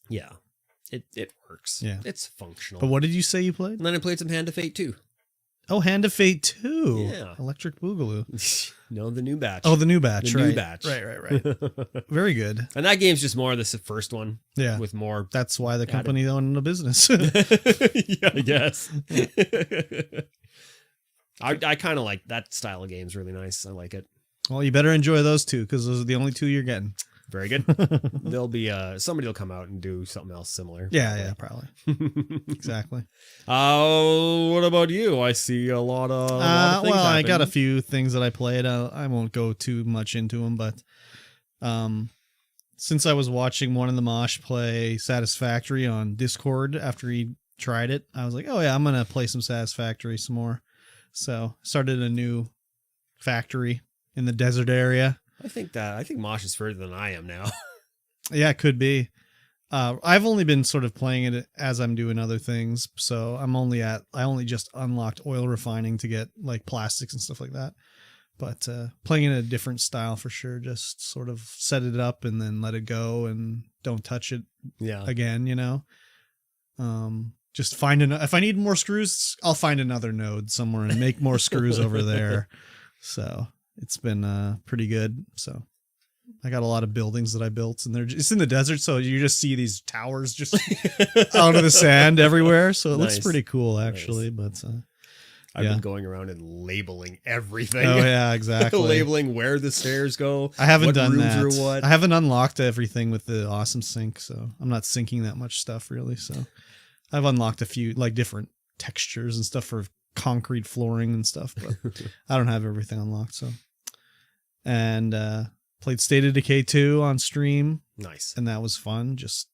Yeah. It works. Yeah. It's functional. But what did you say you played? And then I played some Hand of Fate 2. Oh, Hand of Fate 2. Yeah. Electric Boogaloo. No, the new batch. Oh, the new batch. New batch. Right. Very good. And that game's just more the first one. Yeah. With more. That's why the company owned a business. Yeah, I guess. I kind of like that style of games. Really nice. I like it. Well, you better enjoy those two because those are the only two you're getting. Very good. There'll be somebody will come out and do something else similar. Yeah, probably. Exactly. What about you? I see a lot of things well, I happening. got a few things that I played. I won't go too much into them, but since I was watching one of the Mosh play Satisfactory on Discord after he tried it, I was like, oh yeah, I'm gonna play some Satisfactory some more. So started a new factory in the desert area. I think Mosh is further than I am now. Yeah, it could be. I've only been sort of playing it as I'm doing other things. So I only just unlocked oil refining to get like plastics and stuff like that. But playing in a different style for sure. Just sort of set it up and then let it go and don't touch it again, you know? Just if I need more screws, I'll find another node somewhere and make more screws over there. So it's been pretty good. So I got a lot of buildings that I built, and it's in the desert, so you just see these towers just out of the sand everywhere. So it looks pretty cool, actually. Nice. But I've been going around and labeling everything. Oh yeah, exactly. Labeling where the stairs go. I haven't done that. Or what. I haven't unlocked everything with the awesome sync, so I'm not syncing that much stuff really. So I've unlocked a few like different textures and stuff for concrete flooring and stuff, but I don't have everything unlocked. So, and played State of Decay 2 on stream. Nice. And that was fun. Just,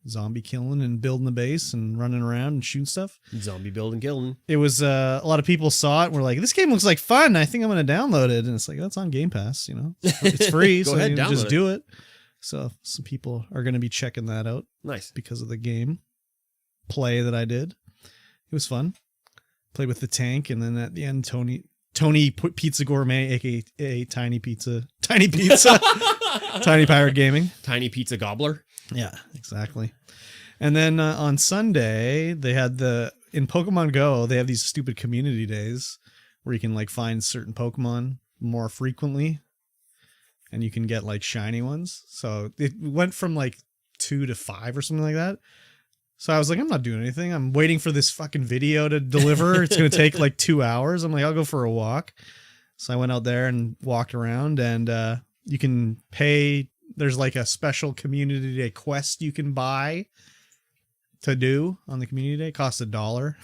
zombie killing and building the base and running around and shooting stuff. Zombie building killing. It was a lot of people saw it and were like, this game looks like fun. I think I'm going to download it. And it's like, that's on Game Pass, It's free. Go so ahead, you download just it. do it. So some people are going to be checking that out. Nice. Because of the game play that I did. It was fun. Played with the tank, and then at the end, Tony Pizza Gourmet, aka Tiny Pizza, Tiny Pirate Gaming, Tiny Pizza Gobbler. Yeah, exactly. And then on Sunday, they had in Pokemon Go, they have these stupid community days where you can find certain Pokemon more frequently, and you can get shiny ones. So it went from 2 to 5 or something like that. So I was like, I'm not doing anything. I'm waiting for this fucking video to deliver. It's going to take 2 hours. I'm like, I'll go for a walk. So I went out there and walked around, and you can pay. There's a special community day quest you can buy to do on the community day. It costs $1.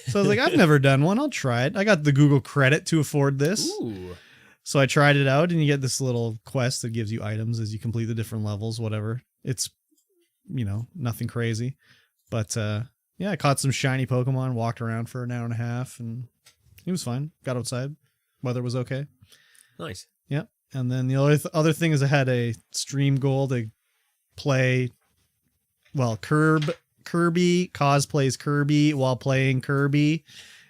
So I was like, I've never done one. I'll try it. I got the Google credit to afford this. Ooh. So I tried it out, and you get this little quest that gives you items as you complete the different levels, whatever. It's, nothing crazy. But yeah, I caught some shiny Pokemon, walked around for an hour and a half, and it was fine. Got outside. Weather was okay. Nice. Yep. And then the other thing is I had a stream goal to play, Kirby cosplays Kirby while playing Kirby,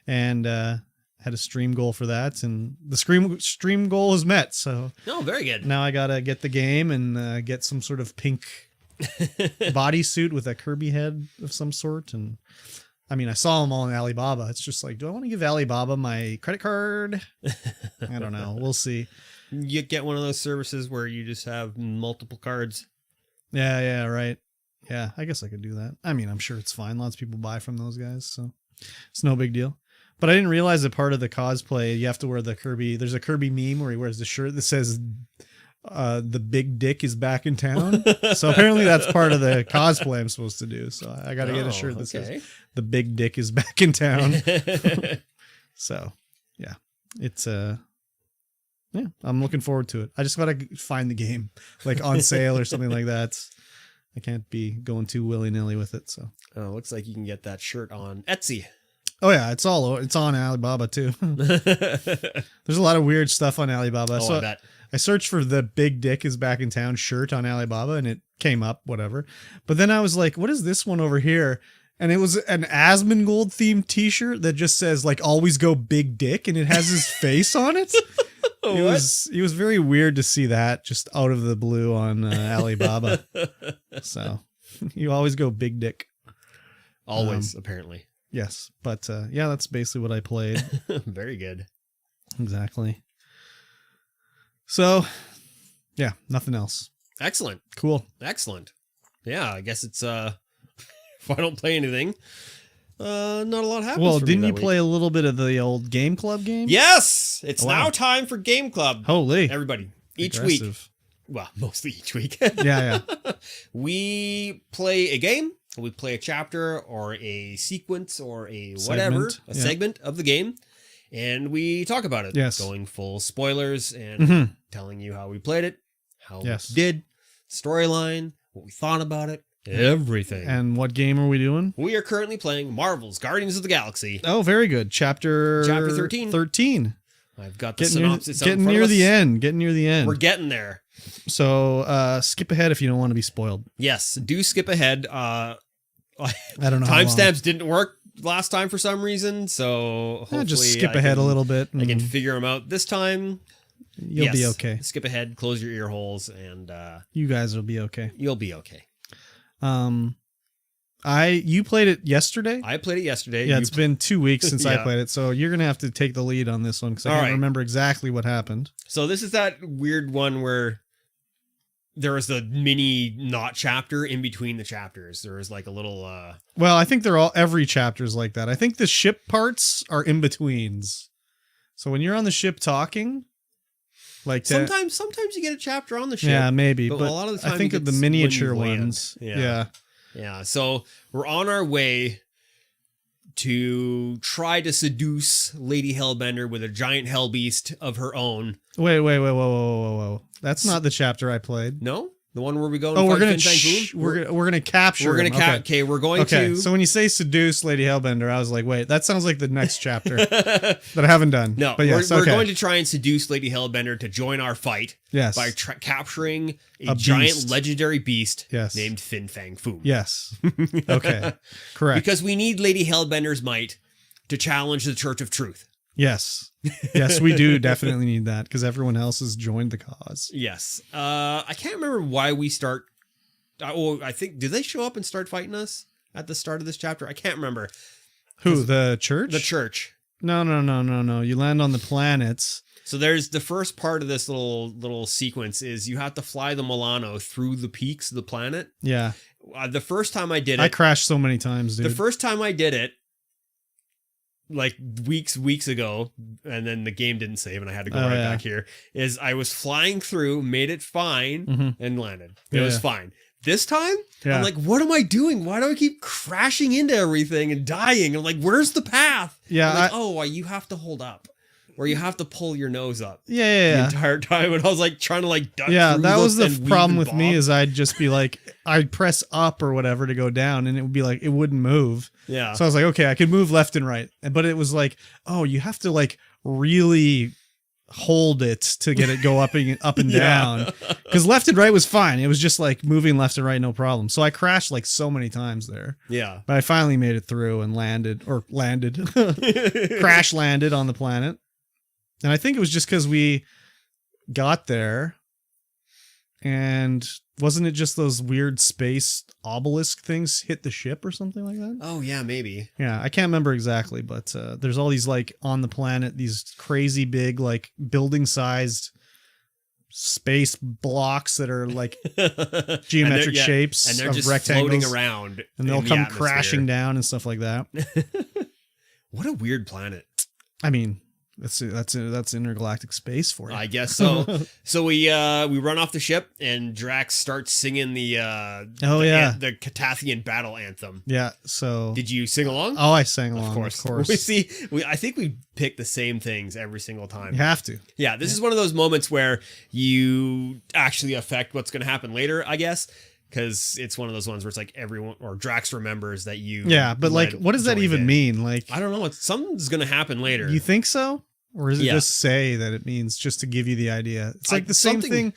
and had a stream goal for that, and the stream goal is met. So very good. Now I gotta get the game and get some sort of pink bodysuit with a Kirby head of some sort. And I mean, I saw them all in Alibaba. It's just do I want to give Alibaba my credit card? I don't know. We'll see. You get one of those services where you just have multiple cards. Yeah, right. Yeah, I guess I could do that. I mean, I'm sure it's fine. Lots of people buy from those guys, so it's no big deal. But I didn't realize that part of the cosplay, you have to wear the Kirby. There's a Kirby meme where he wears the shirt that says, the big dick is back in town. So apparently that's part of the cosplay I'm supposed to do. So I got to get a shirt that says the big dick is back in town. So yeah, it's yeah, I'm looking forward to it. I just got to find the game on sale or something like that. I can't be going too willy nilly with it. So looks like you can get that shirt on Etsy. Oh yeah, it's on Alibaba too. There's a lot of weird stuff on Alibaba. Oh, so I bet. I searched for the big dick is back in town shirt on Alibaba, and it came up, whatever. But then I was like, what is this one over here? And it was an Asmongold themed t-shirt that just says always go big dick, and it has his face on it. It was very weird to see that just out of the blue on Alibaba. So you always go big dick. Always, apparently. Yes. But yeah, that's basically what I played. Very good. Exactly. So, yeah, nothing else. Excellent. Cool. Excellent. Yeah, I guess it's if I don't play anything, not a lot happens. Well, for didn't me you that play week. a little bit of the old Game Club game? Yes, it's Wow. now time for Game Club. Holy. Everybody, each Aggressive. week. Well, mostly each week. Yeah. We play a game. We play a chapter or a sequence or a whatever, segment of the game. And we talk about it. Yes. Going full spoilers and telling you how we played it, how we did, storyline, what we thought about it, everything. And what game are we doing? We are currently playing Marvel's Guardians of the Galaxy. Oh, very good. Chapter 13. 13. I've got the synopsis out in Getting front near of us. the end. Getting near the end. We're getting there. So skip ahead if you don't want to be spoiled. Yes, do skip ahead. I don't know. Timestamps didn't work last time for some reason, so hopefully just skip ahead a little bit. I can figure them out this time. You'll be okay. Skip ahead, close your ear holes, and you guys will be okay. You'll be okay. You played it yesterday? I played it yesterday. Yeah, it's been 2 weeks since I played it, so you're gonna have to take the lead on this one because I can't remember exactly what happened. So this is that weird one where there was the mini not chapter in between the chapters. There was a little Well, I think every chapter's like that. I think the ship parts are in betweens. So when you're on the ship talking, sometimes you get a chapter on the ship. Yeah, maybe, but a lot of the time I think of the miniature when you land. ones. Yeah. So we're on our way to try to seduce Lady Hellbender with a giant hell beast of her own. Wait, whoa. That's not the chapter I played. No? The one where we go and we're fight gonna Fin Fang Foom? we're gonna capture. We're gonna him. okay, we're going to. So when you say seduce Lady Hellbender, I was like, wait, that sounds like the next chapter that I haven't done. No, but yes, we're going to try and seduce Lady Hellbender to join our fight. Yes. By capturing a giant beast. Legendary beast. Yes. Named Fin Fang Foom. Yes. Okay. Correct. Because we need Lady Hellbender's might to challenge the Church of Truth. Yes. Yes, we do definitely need that because everyone else has joined the cause. Yes. I can't remember why we start. I think, did they show up and start fighting us at the start of this chapter? I can't remember. Who, the church? The church. No. You land on the planets. So there's the first part of this little sequence is you have to fly the Milano through the peaks of the planet. Yeah. The first time I did it. I crashed so many times, dude. The first time I did it, like weeks ago, and then the game didn't save and I had to go back here, is I was flying through, made it fine, and landed. It was fine. This time, I'm like, what am I doing? Why do I keep crashing into everything and dying? I'm like, where's the path? Yeah. Like, you have to hold up. Or you have to pull your nose up. Yeah. The entire time. And I was like trying to like duck yeah, through that was the and problem weave with and me bob. is I'd just be like, I'd press up or whatever to go down and it would be like, it wouldn't move. Yeah. So I was like, okay, I could move left and right. But it was like, oh, you have to like really hold it to get it go up and down. Because left and right was fine. It was just like moving left and right, no problem. So I crashed like so many times there. Yeah. But I finally made it through and crash landed on the planet. And I think it was just because we got there and wasn't it just those weird space obelisk things hit the ship or something like that? Oh, yeah, maybe. Yeah, I can't remember exactly, but there's all these like on the planet, these crazy big like building sized space blocks that are like geometric shapes and they're of just rectangles floating around. and they'll come crashing down and stuff like that. What a weird planet. I mean, that's intergalactic space for you. I guess so. So we run off the ship and Drax starts singing the Catathian battle anthem. Yeah. So did you sing along? Oh, I sang along. Of course. I think we pick the same things every single time. You have to. Yeah. This is one of those moments where you actually affect what's going to happen later, I guess. Because it's one of those ones where it's like everyone or Drax remembers that you. Yeah, but like, what does that even mean? Like, I don't know. Something's going to happen later. You think so? Or is it just say that it means just to give you the idea? It's like the same thing.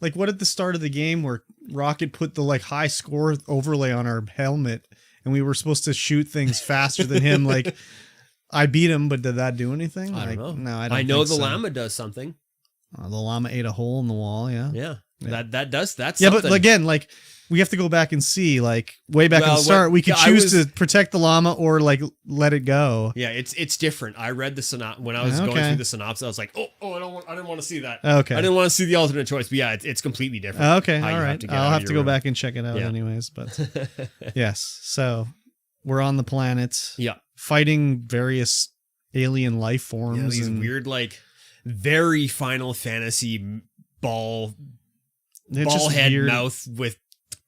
Like what at the start of the game where Rocket put the like high score overlay on our helmet and we were supposed to shoot things faster than him. Like I beat him, but did that do anything? I don't know. No, I don't I know think the so. llama does something. The llama ate a hole in the wall. Yeah. Yeah. That's yeah, something. but again, like we have to go back and see, like way back at the start, we could choose to protect the llama or like let it go. Yeah, it's different. I read the synopsis when I was going through the synopsis. I was like, I didn't want to see that. Okay, I didn't want to see the alternate choice. But yeah, it's completely different. Okay, all right. I'll have to go back and check it out, anyways. But yes, so we're on the planet. Yeah, fighting various alien life forms. Yeah, these weird, like very Final Fantasy ball head mouth with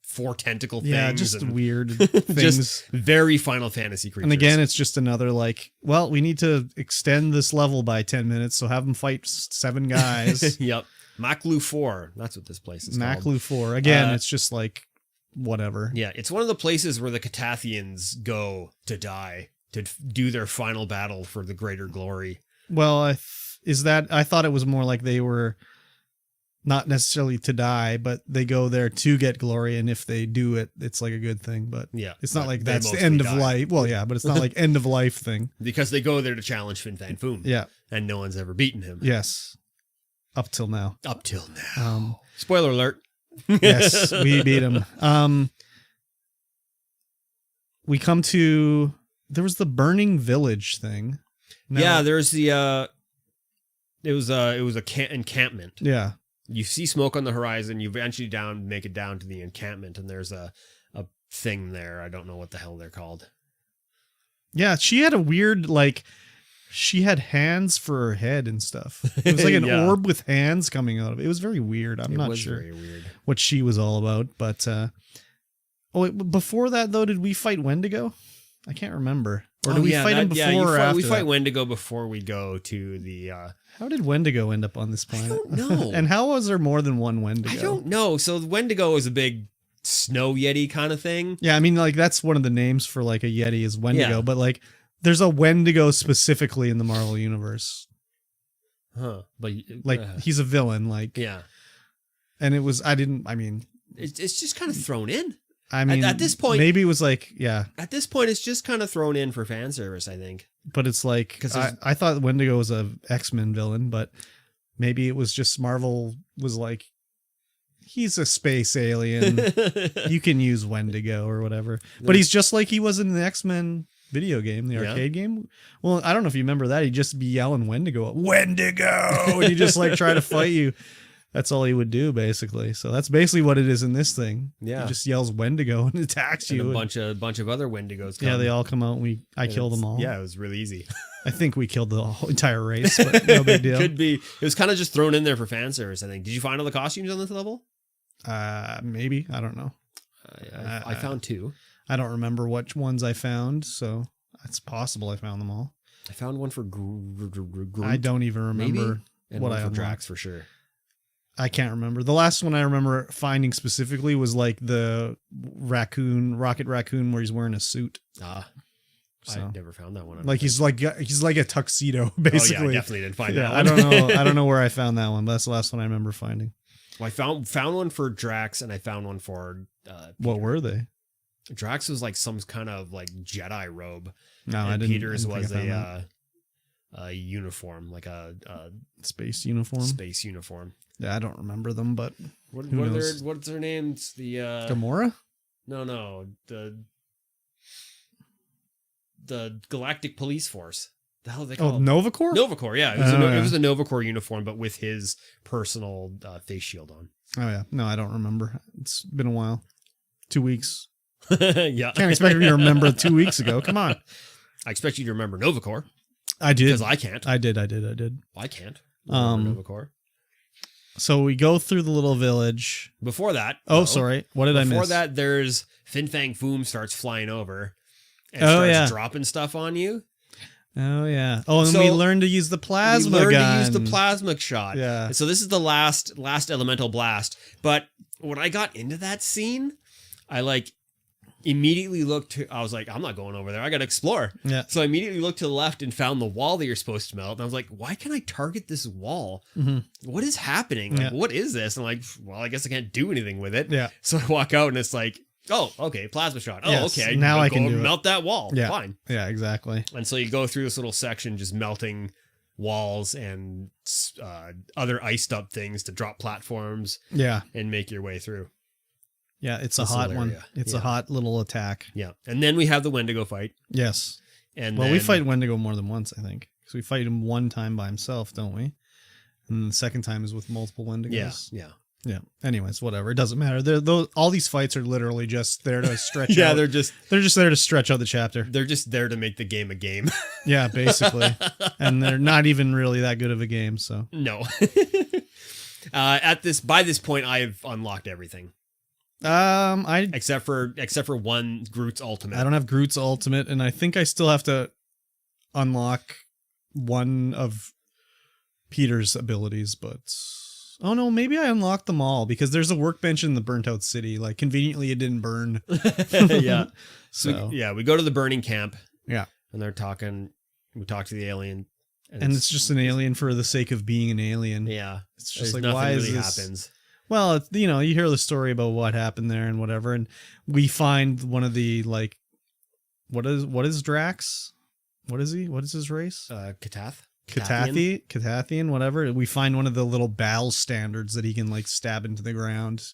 4 tentacle things. Yeah, just weird things. Just very Final Fantasy creatures. And again, it's just another like, well, we need to extend this level by 10 minutes, so have them fight 7 guys. Yep. Maklu 4. That's what this place is called. Maklu 4. Again, it's just like, whatever. Yeah, it's one of the places where the Catathians go to die, to do their final battle for the greater glory. Well, I thought it was more like they were not necessarily to die, but they go there to get glory, and if they do it, it's like a good thing. But yeah, it's not like that's the end of life. Well, yeah, but it's not like end of life thing. Because they go there to challenge Fin Fang Foom. Yeah. And no one's ever beaten him. Yes. Up till now. Spoiler alert. Yes, we beat him. We come to, there was the burning village thing. Yeah, there's the it was a encampment. Yeah. You see smoke on the horizon, you eventually make it down to the encampment, and there's a thing there. I don't know what the hell they're called. Yeah, she had a weird, like, she had hands for her head and stuff. It was like an orb with hands coming out of it. It was very weird. I'm not sure very weird what she was all about. But before that, though, did we fight Wendigo? I can't remember. Or do we fight him before or after? We fight Wendigo before we go to the... How did Wendigo end up on this planet? I don't know. And how was there more than one Wendigo? I don't know. So Wendigo is a big snow yeti kind of thing. Yeah, I mean, like, that's one of the names for, like, a yeti is Wendigo. But, like, there's a Wendigo specifically in the Marvel Universe. Huh. But like, he's a villain, like... Yeah. And it was... It's just kind of thrown in. I mean, at this point, maybe it was like, yeah. At this point, it's just kind of thrown in for fan service, I think. But it's like, because I thought Wendigo was a X-Men villain, but maybe it was just Marvel was like, he's a space alien. You can use Wendigo or whatever. But he's just like he was in the X-Men video game, the arcade game. Well, I don't know if you remember that. He'd just be yelling Wendigo, Wendigo! And he'd just like try to fight you. That's all he would do, basically. So that's basically what it is in this thing. Yeah. He just yells Wendigo and attacks you. And a bunch of other Wendigos come. Yeah, they all come out and I killed them all. Yeah, it was really easy. I think we killed the whole entire race, but no big deal. Could be. It was kind of just thrown in there for fan service, I think. Did you find all the costumes on this level? Maybe. I don't know. I found 2. I don't remember which ones I found, so it's possible I found them all. I found one for Groot. I don't even remember what I found for Drax for sure. I can't remember. The last one I remember finding specifically was like the rocket raccoon, where he's wearing a suit. I never found that one. Like he's like a tuxedo, basically. Oh, yeah, I definitely didn't find that one. I don't know. I don't know where I found that one, but that's the last one I remember finding. Well, I found one for Drax, and I found one for Peter. What were they? Drax was like some kind of like Jedi robe. No, and I didn't. Peter's was a uniform, like a space uniform. Space uniform. Yeah, I don't remember them, but what's their names? The Gamora? No, the Galactic Police Force. The hell are they called? Nova Corps? Nova Corps, yeah. It was a Nova Corps uniform, but with his personal face shield on. Oh yeah, no, I don't remember. It's been a while. 2 weeks. Yeah, can't expect me to remember 2 weeks ago. Come on. I expect you to remember Nova Corps. I did because I can't. I did. I can't. Nova Corps. So we go through the little village. Before that. Sorry. What did I miss? Before that, there's Fin Fang Foom starts flying over and starts dropping stuff on you. Oh, yeah. Oh, and we learned to use the plasma gun. To use the plasma shot. Yeah. And so this is the last elemental blast. But when I got into that scene, I immediately looked to, I was like, I'm not going over there. I got to explore. Yeah. So I immediately looked to the left and found the wall that you're supposed to melt. And I was like, why can I target this wall? Mm-hmm. What is happening? Like, what is this? And I'm like, well, I guess I can't do anything with it. Yeah. So I walk out and it's like, oh, okay, plasma shot. Oh, okay. Now I can melt that wall. Yeah. Fine. Yeah, exactly. And so you go through this little section just melting walls and other iced up things to drop platforms. Yeah. And make your way through. Yeah, it's a hot one. It's a hot little attack. Yeah. And then we have the Wendigo fight. Yes. And we fight Wendigo more than once, I think. Because we fight him one time by himself, don't we? And the second time is with multiple Wendigos. Yeah. Anyways, whatever. It doesn't matter. All these fights are literally just there to stretch out. Yeah, they're just there to stretch out the chapter. They're just there to make the game a game. Yeah, basically. And they're not even really that good of a game, so. No. By this point, I've unlocked everything. Except for one Groot's ultimate. I don't have Groot's ultimate, and I think I still have to unlock one of Peter's abilities, but oh no, maybe I unlocked them all because there's a workbench in the burnt out city. Like conveniently it didn't burn. Yeah. So we go to the burning camp. Yeah. And they're talking, we talk to the alien. And it's just an alien for the sake of being an alien. Yeah. It's just like, why is this happens? Well, you hear the story about what happened there and whatever, and we find one of the what is Drax? What is he? What is his race? Catathian, whatever. We find one of the little battle standards that he can stab into the ground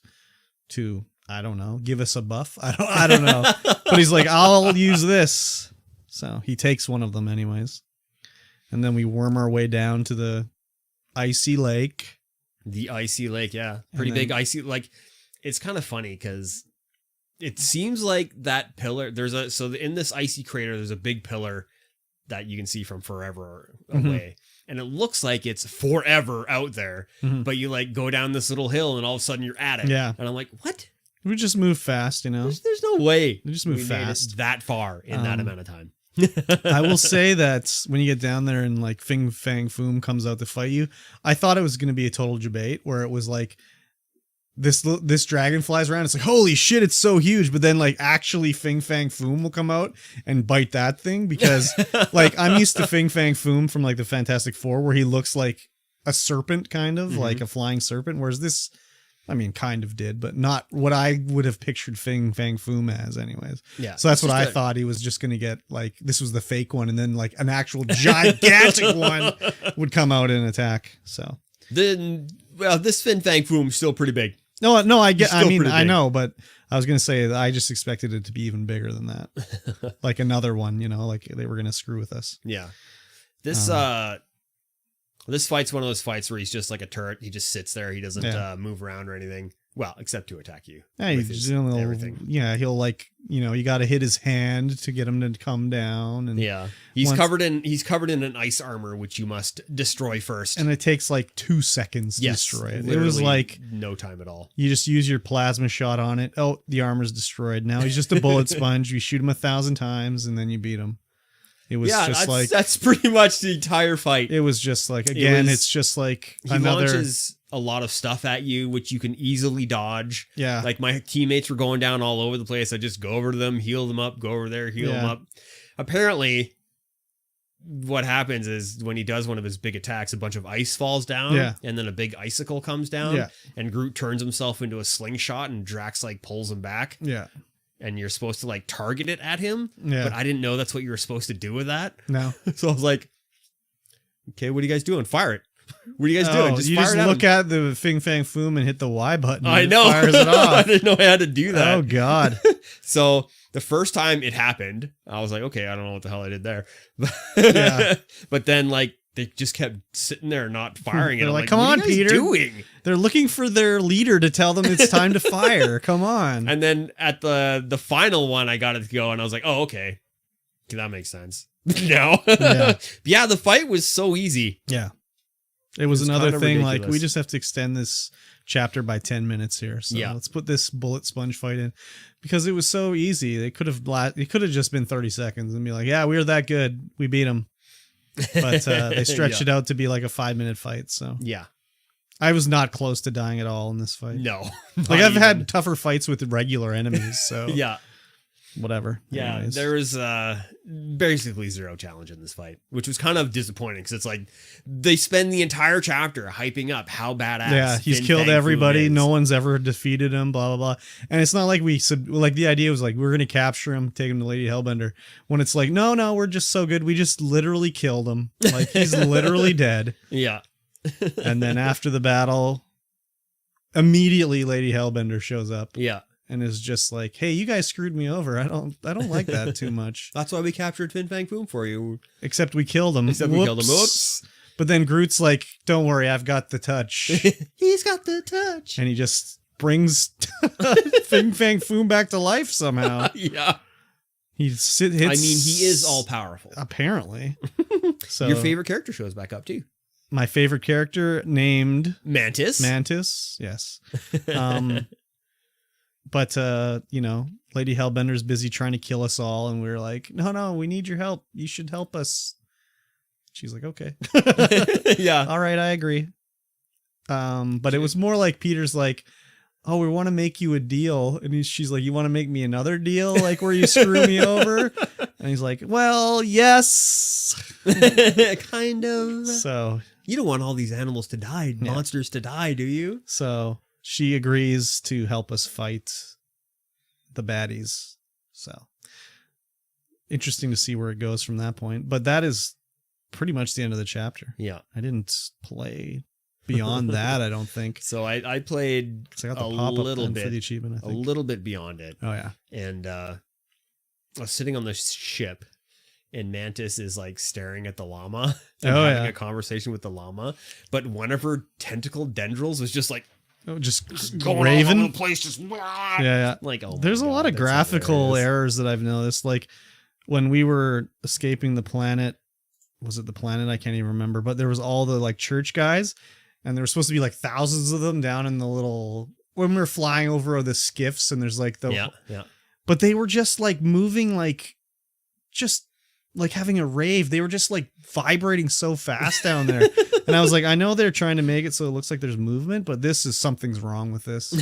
to, I don't know, give us a buff. I don't know. But he's like, I'll use this. So he takes one of them anyways. And then we worm our way down to the icy lake. The icy lake, yeah. Pretty big icy, it's kind of funny because it seems like that pillar, in this icy crater, there's a big pillar that you can see from forever away. Mm-hmm. And it looks like it's forever out there, but you go down this little hill and all of a sudden you're at it. Yeah. And I'm like, what? We just move fast, you know. There's no way We just move made fast it that far in that amount of time. I will say that when you get down there and like Fing Fang Foom comes out to fight you, I thought it was going to be a total debate where it was like this dragon flies around. It's like, holy shit, it's so huge. But then like actually Fing Fang Foom will come out and bite that thing because like I'm used to Fing Fang Foom from like the Fantastic Four where he looks like a serpent kind of like a flying serpent. Whereas this, I mean, kind of did, but not what I would have pictured Fing Fang Foom as anyways. Yeah. So that's what I thought. He was just going to get like, this was the fake one. And then like an actual gigantic one would come out and attack. So then, well, this Fin Fang Foom's still pretty big. No, I get, I mean, I know, but I was going to say that I just expected it to be even bigger than that. Like another one, you know, like they were going to screw with us. Yeah. This fight's one of those fights where he's just like a turret. He just sits there. He doesn't move around or anything. Well, except to attack you. Yeah, everything. Yeah, he'll like, you know, you got to hit his hand to get him to come down. And yeah, he's covered in an ice armor, which you must destroy first. And it takes like 2 seconds to destroy it. It was like no time at all. You just use your plasma shot on it. Oh, the armor's destroyed. Now he's just a bullet sponge. You shoot him 1,000 times and then you beat him. It was just like that's pretty much the entire fight. It was just like it's just like he launches a lot of stuff at you, which you can easily dodge. Yeah, like my teammates were going down all over the place. I just go over to them, heal them up, go over there, heal them up. Apparently, what happens is when he does one of his big attacks, a bunch of ice falls down, and then a big icicle comes down, and Groot turns himself into a slingshot, and Drax like pulls him back. Yeah. And you're supposed to like target it at him. Yeah. But I didn't know that's what you were supposed to do with that. No. So I was like, okay, what are you guys doing? Fire it. What are you guys doing? Just look at the Fing Fang Foom and hit the Y button. I know. Fires it off. I didn't know I had to do that. Oh, God. So the first time it happened, I was like, okay, I don't know what the hell I did there. But then like, they just kept sitting there not firing. They're like, come on, Peter. Doing? They're looking for their leader to tell them it's time to fire. Come on. And then at the final one, I got it to go, and I was like, oh, okay. That makes sense. No. Yeah, the fight was so easy. Yeah. It was another thing, ridiculous. Like, we just have to extend this chapter by 10 minutes here. So let's put this bullet sponge fight in. Because it was so easy. It could have just been 30 seconds and be like, yeah, we were that good. We beat them. But they stretched it out to be like a 5-minute fight. So yeah, I was not close to dying at all in this fight. No, like I've had tougher fights with regular enemies. So yeah, whatever. Yeah, anyways. There was basically zero challenge in this fight, which was kind of disappointing because it's like they spend the entire chapter hyping up how badass. Yeah, he's killed everybody. No one's ever defeated him. Blah blah blah. And it's not like like the idea was like we're gonna capture him, take him to Lady Hellbender. When it's like no, we're just so good. We just literally killed him. Like he's literally dead. Yeah. And then after the battle, immediately Lady Hellbender shows up. Yeah. And is just like, hey, you guys screwed me over. I don't like that too much. That's why we captured Fin Fang Foom for you. Except we killed him. Whoops. But then Groot's like, don't worry, I've got the touch. He's got the touch. And he just brings Fin Fang Foom back to life somehow. Yeah. He is all powerful. Apparently. So your favorite character shows back up too. My favorite character named Mantis. Yes. But, you know, Lady Hellbender's busy trying to kill us all. And we're like, no, we need your help. You should help us. She's like, okay. Yeah. All right, I agree. But it was more like Peter's like, oh, we want to make you a deal. And she's like, you want to make me another deal? Like where you screw me over? And he's like, well, yes. Kind of. So you don't want all these animals to die, monsters to die, do you? So she agrees to help us fight the baddies. So interesting to see where it goes from that point. But that is pretty much the end of the chapter. Yeah. I didn't play beyond that, I don't think. So I played I got the little bit for the achievement, I think. A little bit beyond it. Oh yeah. And I was sitting on the ship and Mantis is like staring at the llama and having a conversation with the llama. But one of her tentacle dendrils was just like just going raving all over the place, just yeah. Like there's a lot of graphical errors that I've noticed. Like when we were escaping the planet, was it the planet? I can't even remember. But there was all the like church guys, and there were supposed to be like thousands of them down in the little when we were flying over the skiffs and there's like the yeah. But they were just like moving just like having a rave. They were just like vibrating so fast down there. And I was like, I know they're trying to make it so it looks like there's movement, but something's wrong with this.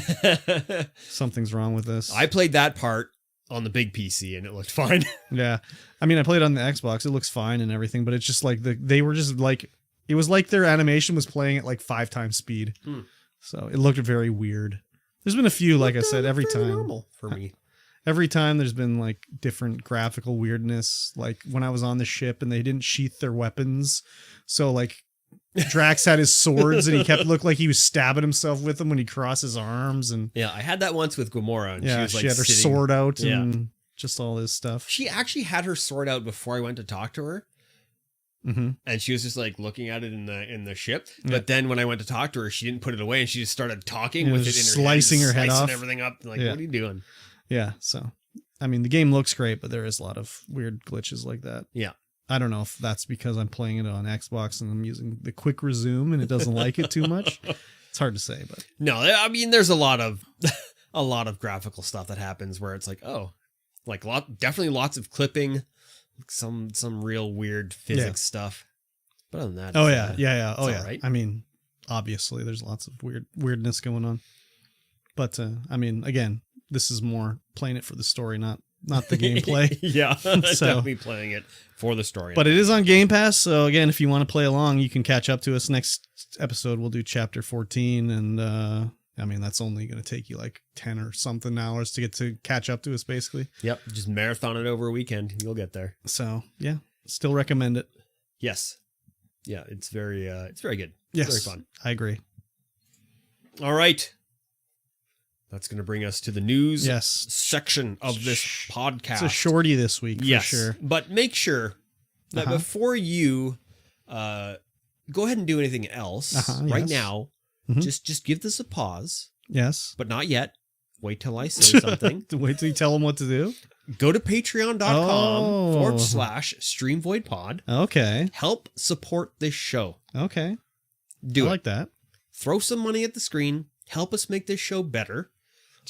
Something's wrong with this. I played that part on the big PC and it looked fine. Yeah. I mean, I played it on the Xbox. It looks fine and everything, but it's just like they were just like, it was like their animation was playing at like 5 times speed. So it looked very weird. There's been a few, like I said, every time. Normal for me. Every time there's been like different graphical weirdness. Like when I was on the ship and they didn't sheath their weapons. So like Drax had his swords and he looked like he was stabbing himself with them when he crossed his arms. And yeah, I had that once with Gamora. And she had her sword out and just all this stuff. She actually had her sword out before I went to talk to her. Mm-hmm. And she was just like looking at it in the ship. But then when I went to talk to her, she didn't put it away and she just started talking with it in her slicing head, her head off, everything up. Like, what are you doing? Yeah. So, I mean, the game looks great, but there is a lot of weird glitches like that. Yeah. I don't know if that's because I'm playing it on Xbox and I'm using the quick resume and it doesn't like it too much. It's hard to say, but no, I mean, there's a lot of graphical stuff that happens where it's like, oh, like definitely lots of clipping, some real weird physics stuff. But other than that, oh yeah. Right. I mean, obviously there's lots of weirdness going on, but I mean, again, this is more playing it for the story, not the gameplay. Yeah, definitely playing it for the story. But it is on Game Pass, so again, if you want to play along, you can catch up to us. Next episode, we'll do Chapter 14, and I mean, that's only going to take you like 10 or something hours to get to catch up to us, basically. Yep, just marathon it over a weekend. You'll get there. So, yeah, still recommend it. Yes. Yeah, it's very good. Yes, very fun. I agree. All right. That's going to bring us to the news section of this podcast. It's a shorty this week, for sure. But make sure that before you go ahead and do anything else right now, just give this a pause. Yes. But not yet. Wait till I say something. Wait till you tell them what to do? Go to patreon.com/StreamVoidPod. Okay. Help support this show. Okay. I like that. Throw some money at the screen. Help us make this show better.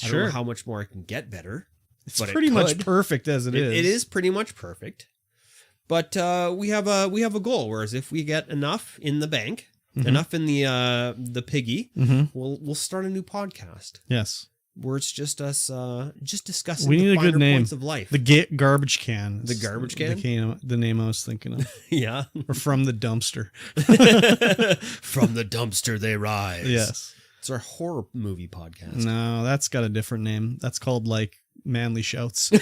I don't know how much more it can get better. It's pretty much perfect as it is. It is pretty much perfect. But we have a goal. Whereas if we get enough in the bank, enough in the piggy, we'll start a new podcast. Yes. Where it's just us just discussing we need the a good name. Points of life. The garbage can. The garbage can? The name I was thinking of. Yeah. Or from the dumpster. From the dumpster they rise. Yes. It's our horror movie podcast. No, that's got a different name. That's called like Manly Shouts. I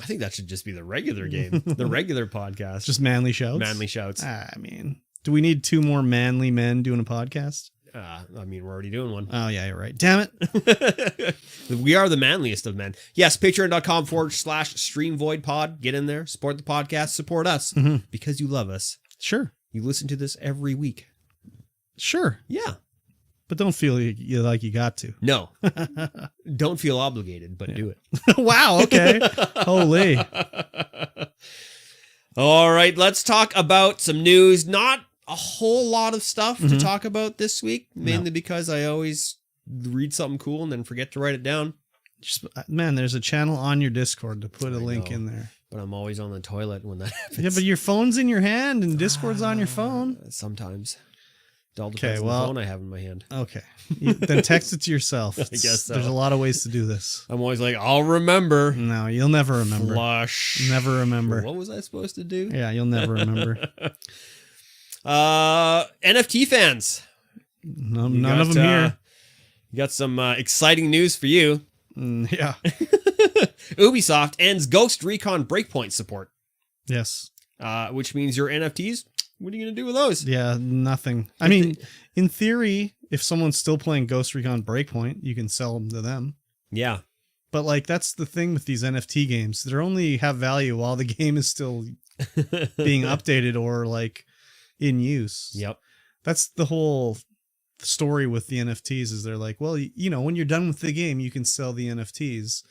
think that should just be the regular game. The regular podcast. Just Manly Shouts? Manly Shouts. I mean, do we need 2 more manly men doing a podcast? I mean, we're already doing one. Oh, yeah, you're right. Damn it. We are the manliest of men. Yes, patreon.com/StreamVoidPod. Get in there, support the podcast, support us because you love us. Sure. You listen to this every week. Sure. Yeah. But don't feel like you got to. No. Don't feel obligated, but do it. Wow. Okay. Holy. All right. Let's talk about some news. Not a whole lot of stuff to talk about this week, mainly because I always read something cool and then forget to write it down. Man, there's a channel on your Discord to put a link in there. But I'm always on the toilet when that happens. Yeah, but your phone's in your hand and Discord's on your phone. Sometimes. It all depends on the phone I have in my hand. Okay. Then text it to yourself. I guess so. There's a lot of ways to do this. I'm always like, I'll remember. No, you'll never remember. Flush. Never remember. What was I supposed to do? Yeah, you'll never remember. NFT fans. None of them here. You got some exciting news for you. Yeah. Ubisoft ends Ghost Recon Breakpoint support. Yes. Which means your NFTs, what are you going to do with those? Yeah, nothing. I mean, in theory, if someone's still playing Ghost Recon Breakpoint, you can sell them to them. Yeah. But like, that's the thing with these NFT games. They only have value while the game is still being updated or like in use. Yep. That's the whole story with the NFTs is they're like, well, you know, when you're done with the game, you can sell the NFTs.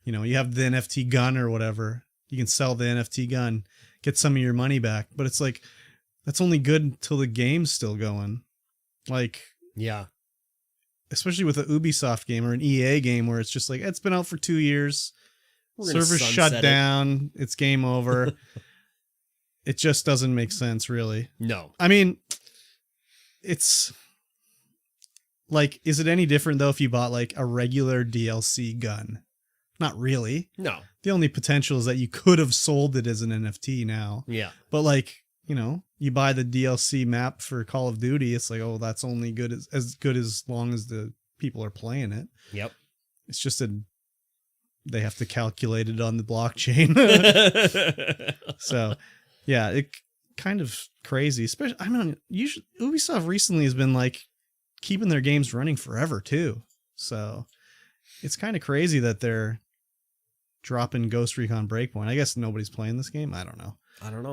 You know, you have the NFT gun or whatever. You can sell the NFT gun, get some of your money back. But it's like, that's only good until the game's still going. Like, yeah. especially with a Ubisoft game or an EA game where it's just like, it's been out for 2 years. Servers shut down. It's game over. It just doesn't make sense, really. No. I mean, it's like, is it any different though if you bought like a regular DLC gun? Not really. No. The only potential is that you could have sold it as an NFT now. Yeah. But like, you know, you buy the DLC map for Call of Duty, it's like, oh, that's only good as good as long as the people are playing it. Yep. It's just they have to calculate it on the blockchain. So, yeah, it kind of crazy. Especially, I mean, usually Ubisoft recently has been like keeping their games running forever too. So it's kind of crazy that they're dropping Ghost Recon Breakpoint. I guess nobody's playing this game. I don't know.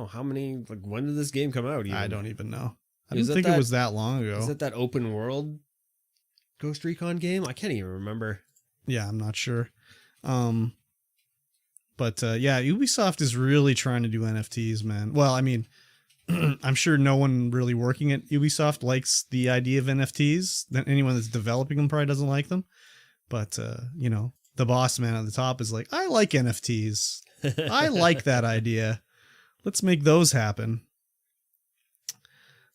How many, like, when did this game come out? Even? I don't even know. I didn't think it was that long ago. Is it that open world Ghost Recon game? I can't even remember. Yeah, I'm not sure. But yeah, Ubisoft is really trying to do NFTs, man. Well, I mean, I'm sure no one really working at Ubisoft likes the idea of NFTs. That anyone that's developing them probably doesn't like them. But you know, the boss man at the top is like, I like NFTs. I like that idea. Let's make those happen.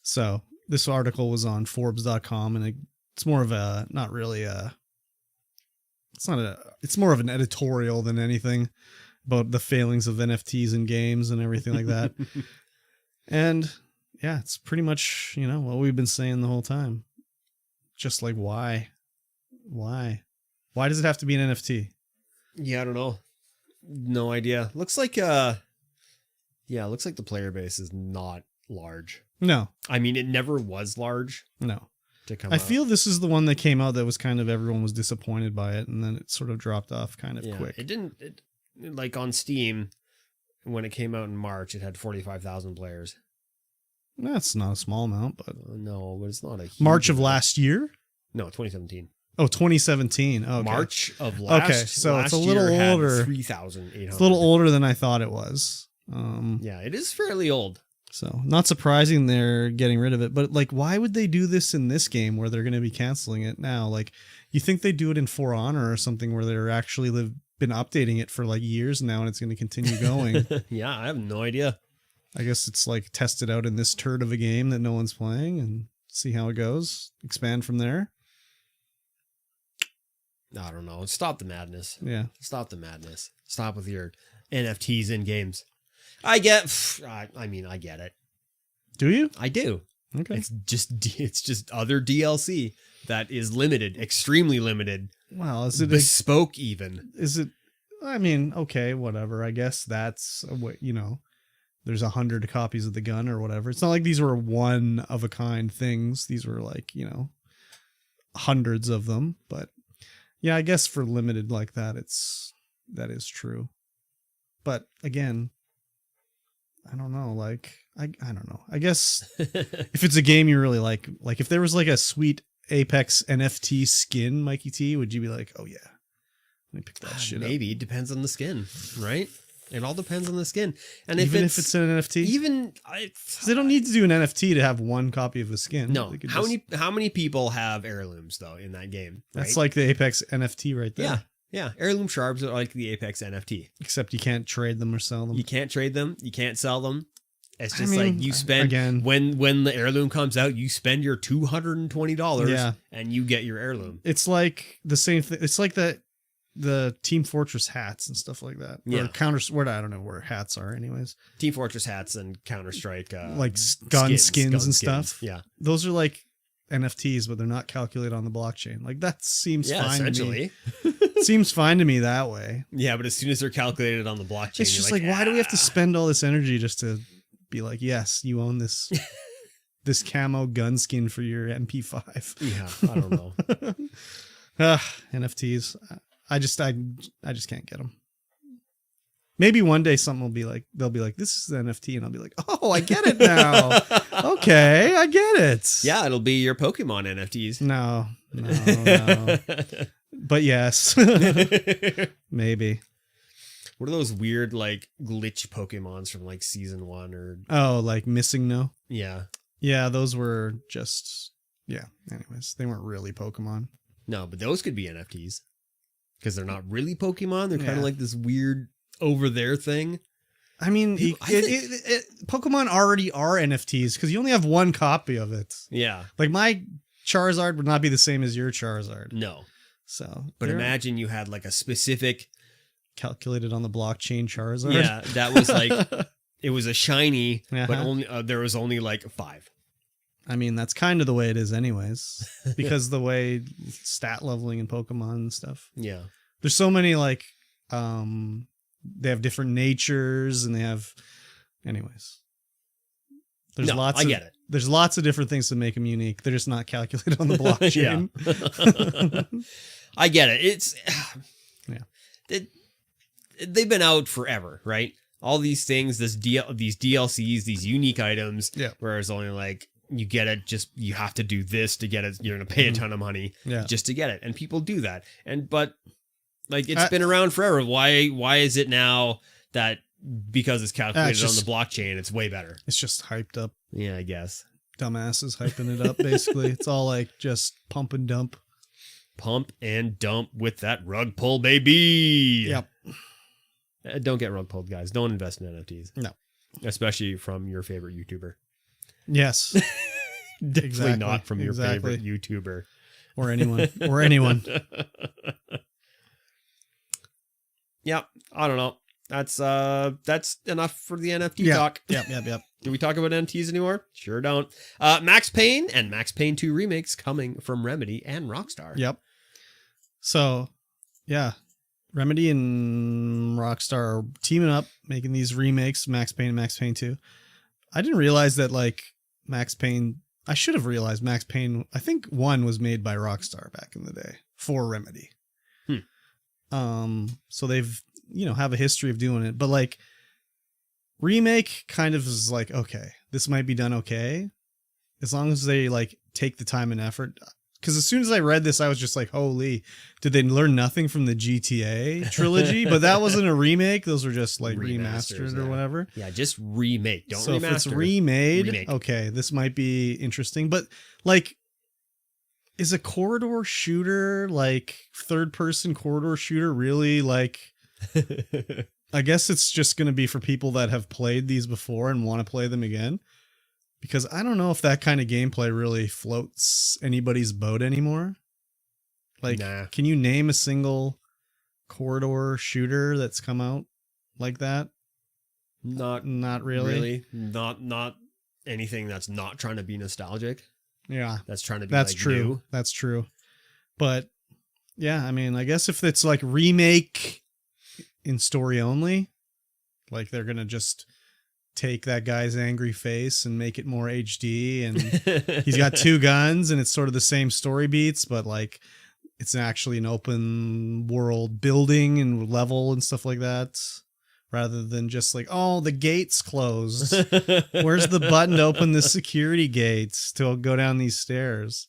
So this article was on Forbes.com, and it's more of a, not really a, it's more of an editorial than anything about the failings of NFTs in games and everything like that. And yeah, it's pretty much, you know, what we've been saying the whole time. Just like, why does it have to be an NFT? Yeah, I don't know. No idea. Looks like looks like the player base is not large. No. I mean, it never was large. No. To come I out. feel this is the one that came out that was kind of, everyone was disappointed by it, and then it sort of dropped off kind of quick. It didn't, like on Steam, when it came out in March, it had 45,000 players. That's not a small amount, but... No, but it's not a huge March of amount. last year? No, 2017. Oh, 2017. Okay. March of last Okay, so last it's a little year older. Had 3,800. It's a little older than I thought it was. Yeah, it is fairly old. So not surprising they're getting rid of it, but like, why would they do this in this game where they're going to be canceling it now? Like, you think they do it in For Honor or something where they're actually been updating it for like years now and it's going to continue going? Yeah, I have no idea. I guess it's like test it out in this turd of a game that no one's playing and see how it goes. Expand from there. I don't know. Stop the madness. Yeah. Stop the madness. Stop with your NFTs in games. I get it. Do you? I do. Okay. It's just other DLC that is limited, extremely limited. Well, is it bespoke even? Is it? I mean, okay, whatever. I guess that's what, you know. There's 100 copies of the gun or whatever. It's not like these were one of a kind things. These were like, you know, hundreds of them. But yeah, I guess for limited like that, that is true. But again, I don't know. Like, I don't know. I guess if it's a game you really like if there was like a sweet Apex NFT skin, Mikey T, would you be like, oh yeah, let me pick that shit up? Maybe. It depends on the skin, right? It all depends on the skin. And even if it's an NFT? They don't need to do an NFT to have one copy of a skin. No. How many people have heirlooms though in that game? Right? That's like the Apex NFT right there. Yeah. Yeah. Heirloom sharps are like the Apex NFT. Except you can't trade them or sell them. You can't trade them. You can't sell them. It's just like you spend again, when the heirloom comes out, you spend your $220 and you get your heirloom. It's like the same thing. It's like the Team Fortress hats and stuff like that. Yeah. Or I don't know where hats are anyways. Team Fortress hats and Counter-Strike like gun skins and stuff. Yeah. Those are like NFTs, but they're not calculated on the blockchain. Like that seems fine essentially. to me. It seems fine to me that way. Yeah, but as soon as they're calculated on the blockchain, it's just like why do we have to spend all this energy just to be like, yes, you own this this camo gun skin for your MP5. Yeah, I don't know. NFTs. I just can't get them. Maybe one day something will be like, they'll be like, this is the NFT, and I'll be like, oh, I get it now. Okay, I get it. Yeah, it'll be your Pokemon NFTs. No. But yes. Maybe. What are those weird like glitch Pokemons from like season 1 or? Oh, like Missing No? Yeah. Yeah, those were just, yeah. Anyways, they weren't really Pokemon. No, but those could be NFTs because they're not really Pokemon. They're kind Yeah. of like this weird over there thing. I mean, Pokemon already are NFTs because you only have one copy of it. Yeah. Like my Charizard would not be the same as your Charizard. No. So, But imagine you had like a specific calculated on the blockchain Charizard. Yeah, that was like it was a shiny, but Uh-huh. only there was only like 5. I mean, that's kind of the way it is anyways, because the way stat leveling in Pokemon and stuff. Yeah. There's so many like, they have different natures and they have, anyways. There's I get it. There's lots of different things to make them unique. They're just not calculated on the blockchain. I get it. It's yeah. They've been out forever, right? All these things, these DLCs, these unique items. Yeah. Whereas only like you get it, just you have to do this to get it. You're gonna pay a ton of money just to get it, and people do that. But like it's been around forever. Why is it now that because it's calculated on the blockchain, it's way better? It's just hyped up. Yeah, I guess. Dumbasses hyping it up. Basically, it's all like just pump and dump. Pump and dump with that rug pull, baby. Yep. Don't get rug pulled, guys. Don't invest in NFTs. No. Especially from your favorite YouTuber. Yes. Definitely Exactly. not from your favorite YouTuber. Or anyone. Or anyone. Yeah. I don't know. That's enough for the NFT talk. Yep. Do we talk about NFTs anymore? Sure don't. Max Payne and Max Payne 2 remakes coming from Remedy and Rockstar. Yep. So, yeah. Remedy and Rockstar are teaming up, making these remakes, Max Payne and Max Payne 2. I didn't realize that, like, Max Payne... I should have realized Max Payne... I think 1 was made by Rockstar back in the day for Remedy. So they've, have a history of doing it. But, like, remake kind of is like, okay, this might be done okay. As long as they, like, take the time and effort... Because as soon as I read this, I was just like, holy, did they learn nothing from the GTA trilogy? But that wasn't a remake. Those were just like remastered or whatever. Yeah, just remake. Don't remaster. If it's remade, okay, this might be interesting. But like, is a corridor shooter, like third-person corridor shooter really like... I guess it's just going to be for people that have played these before and want to play them again. Because I don't know if that kind of gameplay really floats anybody's boat anymore. Like, Can you name a single corridor shooter that's come out like that? Not really. Not anything that's not trying to be nostalgic. Yeah. That's trying to be That's like true. new. That's true. But yeah, I mean, I guess if it's like remake in story only, like they're going to just take that guy's angry face and make it more HD, and he's got 2 guns and it's sort of the same story beats, but like it's actually an open world building and level and stuff like that, rather than just like, oh, the gate's closed. Where's the button to open the security gates to go down these stairs?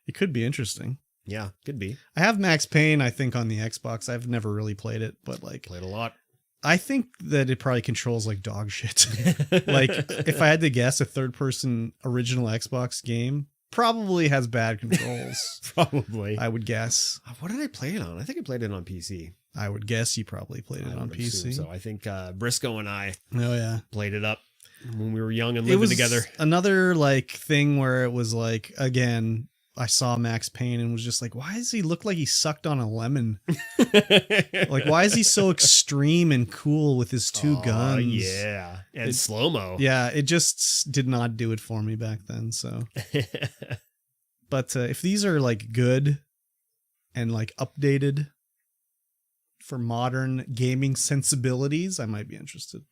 It could be interesting. Yeah, could be. I have Max Payne, I think, on the Xbox. I've never really played it, but like played a lot. I think that it probably controls like dog shit. Like, if I had to guess, a third-person original Xbox game probably has bad controls. Probably. I would guess. What did I play it on? I think I played it on PC. I would guess you probably played it on PC. So I think Briscoe and I played it up when we were young and living together. Another like thing where it was like, again, I saw Max Payne and was just like, why does he look like he sucked on a lemon? Like, why is he so extreme and cool with his 2 guns? Yeah. And slow-mo. Yeah, it just did not do it for me back then. So, but if these are like good and like updated for modern gaming sensibilities, I might be interested.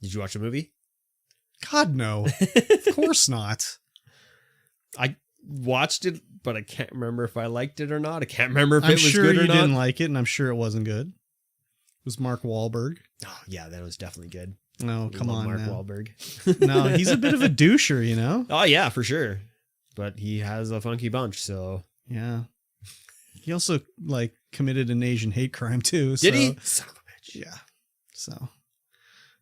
Did you watch the movie? God, no. Of course not. I watched it, but I can't remember if I liked it or not. I can't remember if it was sure good or you not. didn't like it, and I'm sure it wasn't good. It was Mark Wahlberg. Oh, yeah, that was definitely good. No, come on, Mark now. Wahlberg. No, he's a bit of a doucher, you know? Oh, yeah, for sure. But he has a funky bunch, so... Yeah. He also, like, committed an Asian hate crime, too. Did he? Son of a bitch. Yeah. So...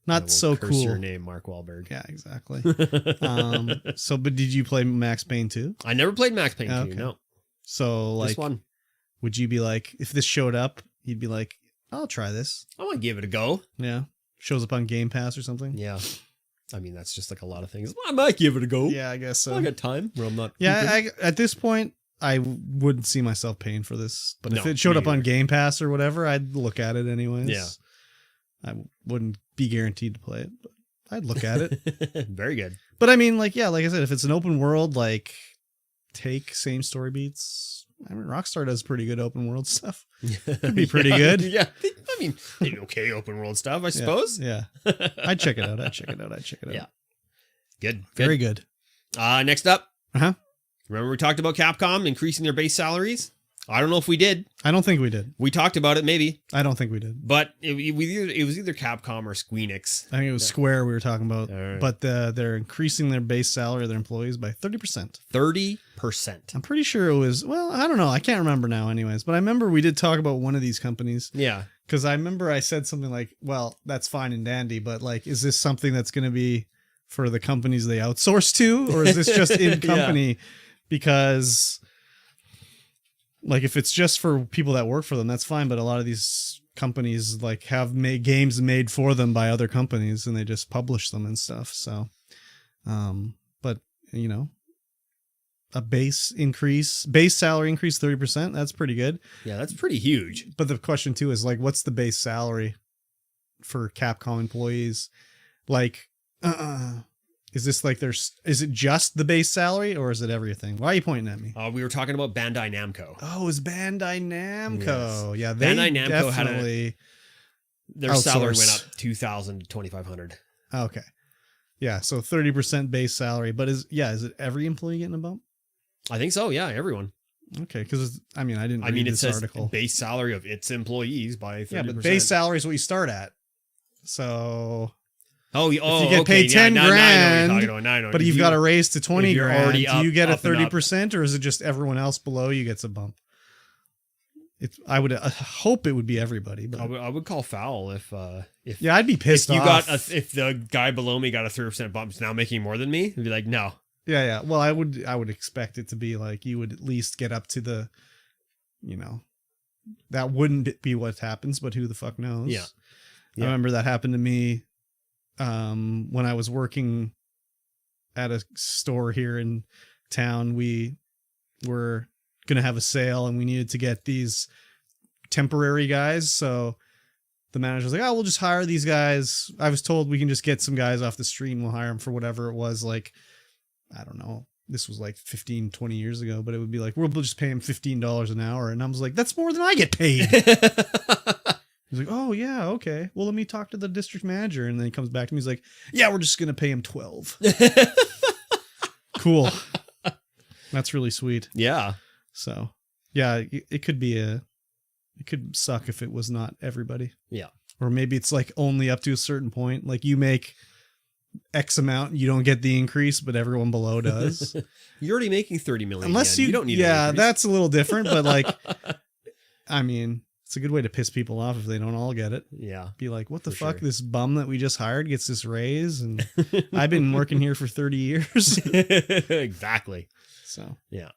Not so curse cool. Your name, Mark Wahlberg. Yeah, exactly. But did you play Max Payne 2? I never played Max Payne 2, Okay. no. So like, this one. would you be like, if this showed up, you'd be like, I'll try this. I want to give it a go. Yeah. Shows up on Game Pass or something. Yeah. I mean, that's just like a lot of things. Well, I might give it a go. Yeah, I guess so. I got time where I'm not. Yeah, at this point, I wouldn't see myself paying for this. But if it showed up on Game Pass or whatever, I'd look at it anyways. Yeah. I wouldn't be guaranteed to play it, but I'd look at it. Very good. But I mean, like, yeah, like I said, if it's an open world, like, take same story beats. I mean, Rockstar does pretty good open world stuff. Could be pretty good. Yeah. I mean, they do okay open world stuff, I suppose. Yeah. I'd check it out. I'd check it out. Yeah. Good. Very good. Next up. Uh-huh. Remember we talked about Capcom increasing their base salaries? I don't know if we did. I don't think we did. We talked about it, maybe. I don't think we did. But it was either Capcom or Squeenix. I think it was Square we were talking about. Right. But they're increasing their base salary of their employees by 30%. 30%. I'm pretty sure it was, well, I don't know. I can't remember now anyways. But I remember we did talk about one of these companies. Yeah. Because I remember I said something like, well, that's fine and dandy, but like, is this something that's going to be for the companies they outsource to? Or is this just in company? Yeah. Because like, if it's just for people that work for them, that's fine. But a lot of these companies like have made games made for them by other companies and they just publish them and stuff. So, but you know, a base salary increase 30%. That's pretty good. Yeah, that's pretty huge. But the question too is like, what's the base salary for Capcom employees? Like, is this like is it just the base salary or is it everything? Why are you pointing at me? We were talking about Bandai Namco. Oh, it's Bandai Namco. Yes. Yeah, they Bandai Namco definitely their salary went up $2,000 to $2,500. Okay. Yeah, so 30% base salary, but is it every employee getting a bump? I think so. Yeah, everyone. Okay, because I mean, I didn't read this article. Base salary of its employees by 30%. Yeah, but base salary is what you start at. So if you get paid 10 grand, but you've got a raise to 20 grand, do you get a 30% or is it just everyone else below you gets a bump? I would hope it would be everybody, but I would call foul if I'd be pissed off. If the guy below me got a 30% bump, is now making more than me. I'd be like, no. Yeah. Well, I would expect it to be like you would at least get up to the, you know, that wouldn't be what happens, but who the fuck knows? Yeah. I remember that happened to me when I was working at a store here in town. We were going to have a sale and we needed to get these temporary guys. So the manager was like, oh, we'll just hire these guys. I was told we can just get some guys off the street and we'll hire them for whatever it was. Like, I don't know. This was like 15, 20 years ago, but it would be like, we'll just pay him $15 an hour. And I was like, that's more than I get paid. He's like, oh yeah, okay. Well, let me talk to the district manager. And then he comes back to me. He's like, yeah, we're just going to pay him 12. Cool. That's really sweet. Yeah. So yeah, it could suck if it was not everybody. Yeah. Or maybe it's like only up to a certain point. Like you make X amount, you don't get the increase, but everyone below does. You're already making 30 million. Unless you don't need that's a little different, but like, I mean, it's a good way to piss people off if they don't all get it. Yeah. Be like, what the fuck? Sure. This bum that we just hired gets this raise and I've been working here for 30 years. Exactly. So yeah.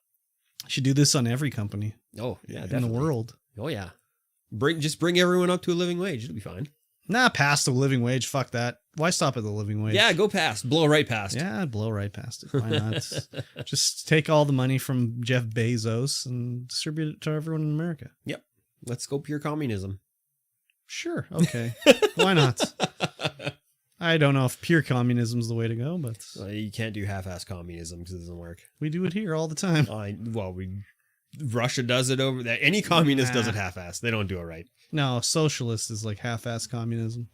Should do this on every company. Oh yeah. In the world. Oh yeah. Bring everyone up to a living wage. It'll be fine. Nah, past the living wage. Fuck that. Why stop at the living wage? Yeah, go past. Blow right past. Yeah, blow right past it. Why not? Just take all the money from Jeff Bezos and distribute it to everyone in America. Yep. Let's go pure communism. Sure. Okay. Why not? I don't know if pure communism is the way to go, but you can't do half-ass communism because it doesn't work. We do it here all the time. Russia does it over there. Any communist does it half-ass. They don't do it right. No, socialist is like half-ass communism.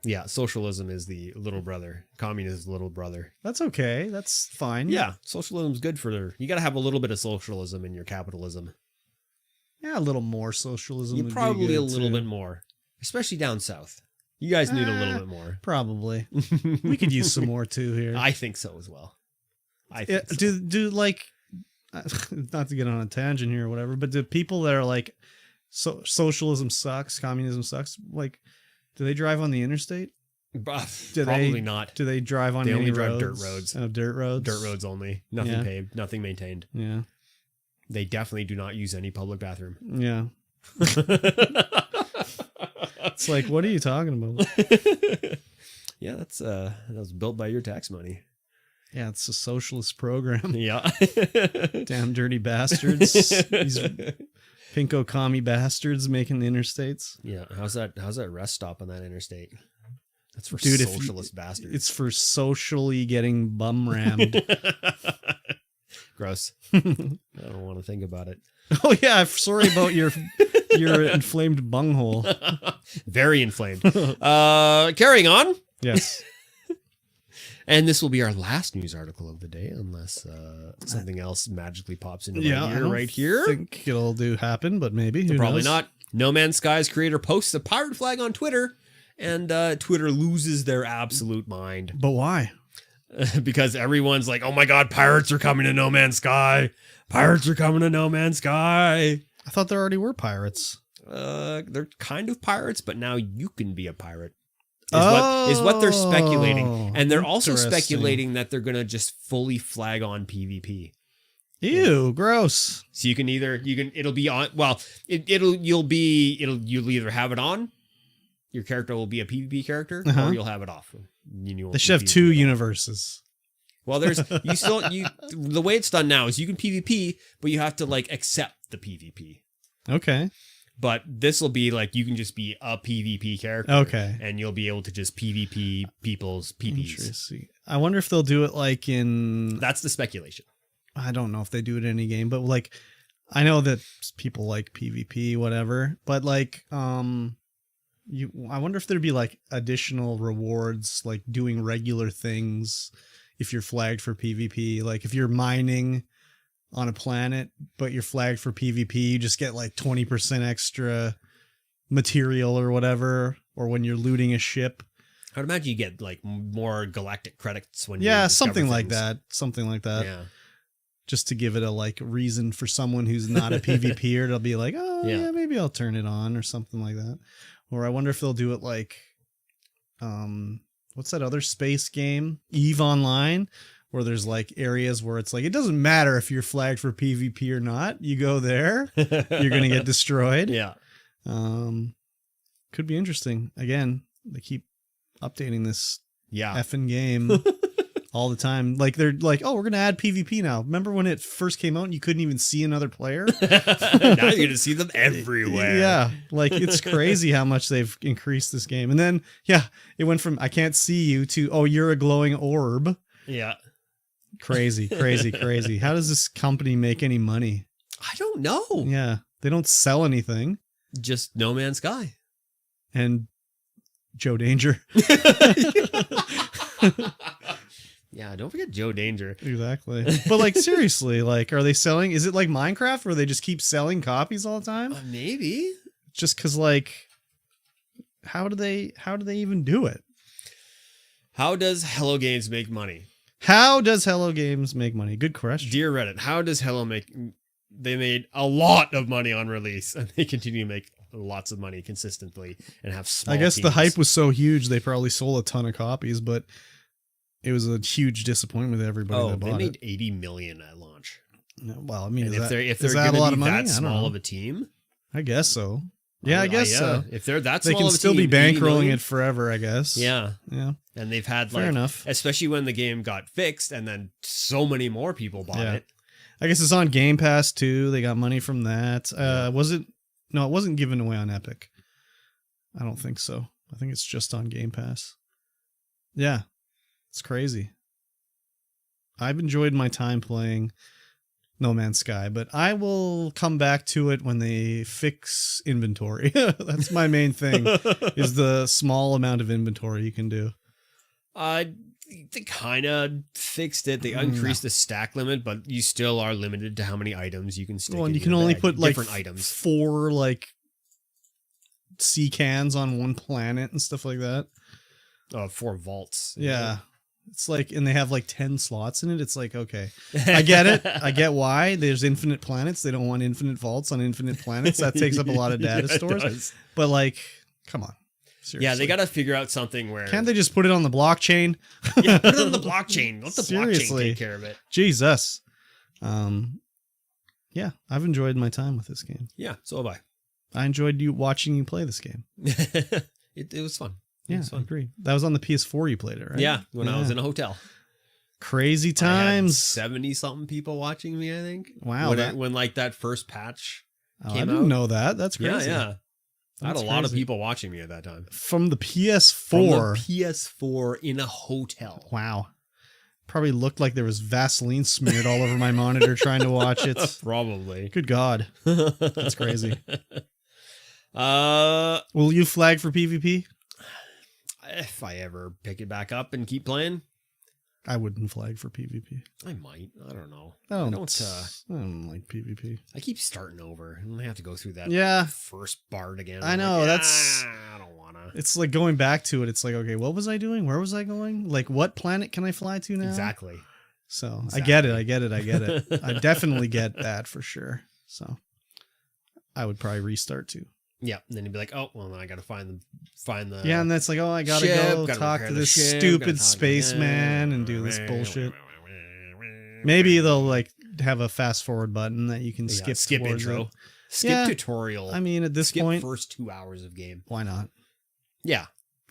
Yeah, socialism is the little brother. Communism is the little brother. That's okay. That's fine. Yeah, socialism's good you got to have a little bit of socialism in your capitalism. Yeah, a little more socialism. You probably a little bit more, especially down south. You guys need a little bit more. Probably. We could use some more too here. I think so as well. So. Do like, not to get on a tangent here or whatever, but do people that are like, socialism sucks, communism sucks, like, do they drive on the interstate? Probably not. Do they drive on They any only drive roads? dirt roads. Oh, dirt roads? Dirt roads only. Nothing paved. Nothing maintained. Yeah. They definitely do not use any public bathroom. Yeah. It's like, what are you talking about? Yeah, that was built by your tax money. Yeah, it's a socialist program. Yeah. Damn dirty bastards. These pinko commie bastards making the interstates. Yeah. How's that rest stop on that interstate? That's for Dude, socialist bastards. It's for socially getting bum rammed. Gross. I don't want to think about it. Oh yeah, sorry about your inflamed bunghole. Very inflamed. Carrying on. Yes. And this will be our last news article of the day, unless something else magically pops into my ear right here. I think it'll happen, but maybe. Who Probably knows? not. No Man's Sky's creator posts a pirate flag on Twitter, and Twitter loses their absolute mind. But why? Because everyone's like, oh my god, pirates are coming to No Man's Sky. Pirates are coming to No Man's Sky. I thought there already were pirates. They're kind of pirates, but now you can be a pirate. Is what they're speculating. And they're also speculating that they're going to just fully flag on PvP. Ew, gross. So it'll be on, well, you'll either have it on, your character will be a PvP character, or you'll have it off. They should have two universes. Well, the way it's done now is you can PvP, but you have to like accept the PvP. Okay. But this will be like, you can just be a PvP character. Okay. And you'll be able to just PvP people's PvPs. Interesting. I wonder if they'll do it like in... That's the speculation. I don't know if they do it in any game, but like, I know that people like PvP, whatever, but like, I wonder if there'd be like additional rewards, like doing regular things if you're flagged for PvP. Like if you're mining on a planet, but you're flagged for PvP, you just get like 20% extra material or whatever. Or when you're looting a ship. I would imagine you get like more galactic credits when something like that. Something like that. Yeah. Just to give it a like reason for someone who's not a PvPer to be like, oh yeah, maybe I'll turn it on or something like that. Or I wonder if they'll do it like, what's that other space game? EVE Online, where there's like areas where it's like, it doesn't matter if you're flagged for PvP or not. You go there, you're going to get destroyed. Yeah. Could be interesting. Again, they keep updating this Yeah. effing game all the time. Like they're like, oh, we're gonna add PvP now. Remember when it first came out and you couldn't even see another player? Now you're gonna see them everywhere. Yeah, like it's crazy how much they've increased this game. And then it went from I can't see you to oh, you're a glowing orb. Yeah. Crazy, crazy, crazy. How does this company make any money? I don't know. Yeah, they don't sell anything. Just No Man's Sky. And Joe Danger. Yeah, don't forget Joe Danger. Exactly. But like seriously, like are they selling? Is it like Minecraft where they just keep selling copies all the time? Maybe. Just because like how do they even do it? How does Hello Games make money? How does Hello Games make money? Good question. Dear Reddit, how does Hello make... They made a lot of money on release, and they continue to make lots of money consistently and have small I guess teams. the hype was so huge they probably sold a ton of copies, but it was a huge disappointment to everybody that bought they made it. 80 million at launch. Well, I mean, if they're is going that a lot to of be money? that I don't small know. of a team, I guess so. Yeah, I guess so. If they're that They small can of a still team, be 80 bankrolling million, it forever, I guess. Yeah. Yeah. And they've had Fair enough. especially when the game got fixed and then so many more people bought it. I guess it's on Game Pass too. They got money from that. Was it? No, it wasn't given away on Epic. I don't think so. I think it's just on Game Pass. Yeah. It's crazy. I've enjoyed my time playing No Man's Sky, but I will come back to it when they fix inventory. That's my main thing, is the small amount of inventory you can do. They kind of fixed it. They increased the stack limit, but you still are limited to how many items you can stick. Well, and in you can your only bag. put like different items. 4 like sea cans on one planet and stuff like that. 4 vaults. Yeah. It's like, and they have like 10 slots in it. It's like, okay, I get it. I get why there's infinite planets. They don't want infinite vaults on infinite planets. That takes up a lot of data stores, but like, come on. Seriously. Yeah, they got to figure out something where... Can't they just put it on the blockchain? Yeah, put it on the blockchain. Let the blockchain Seriously. take care of it. Jesus. Yeah, I've enjoyed my time with this game. Yeah, so have I. I enjoyed watching you play this game. It was fun. Yeah, I agree. That was on the PS4 you played it, right? Yeah, when I was in a hotel. Crazy times. 70-something people watching me, I think. Wow. When like that first patch came I didn't out. know that. That's crazy. Yeah. I had That's a lot of crazy. people watching me at that time. From the PS4. From the PS4 in a hotel. Wow. Probably looked like there was Vaseline smeared all over my monitor trying to watch it. Probably. Good God. That's crazy. Will you flag for PvP? If I ever pick it back up and keep playing. I wouldn't flag for PvP. I might. I don't know. I don't like PvP. I keep starting over and I have to go through that first part again. I know. I don't want to. It's like going back to it. It's like, okay, what was I doing? Where was I going? Like, what planet can I fly to now? Exactly. So I get it. I definitely get that for sure. So I would probably restart too. Yeah, and then you'd be like, oh, well, then I got to find the yeah, and that's like, oh, I gotta go talk to this stupid spaceman and do this bullshit. Maybe they'll like have a fast forward button that you can skip intro, it. skip tutorial. I mean, at this point, first 2 hours of game. Why not? Yeah,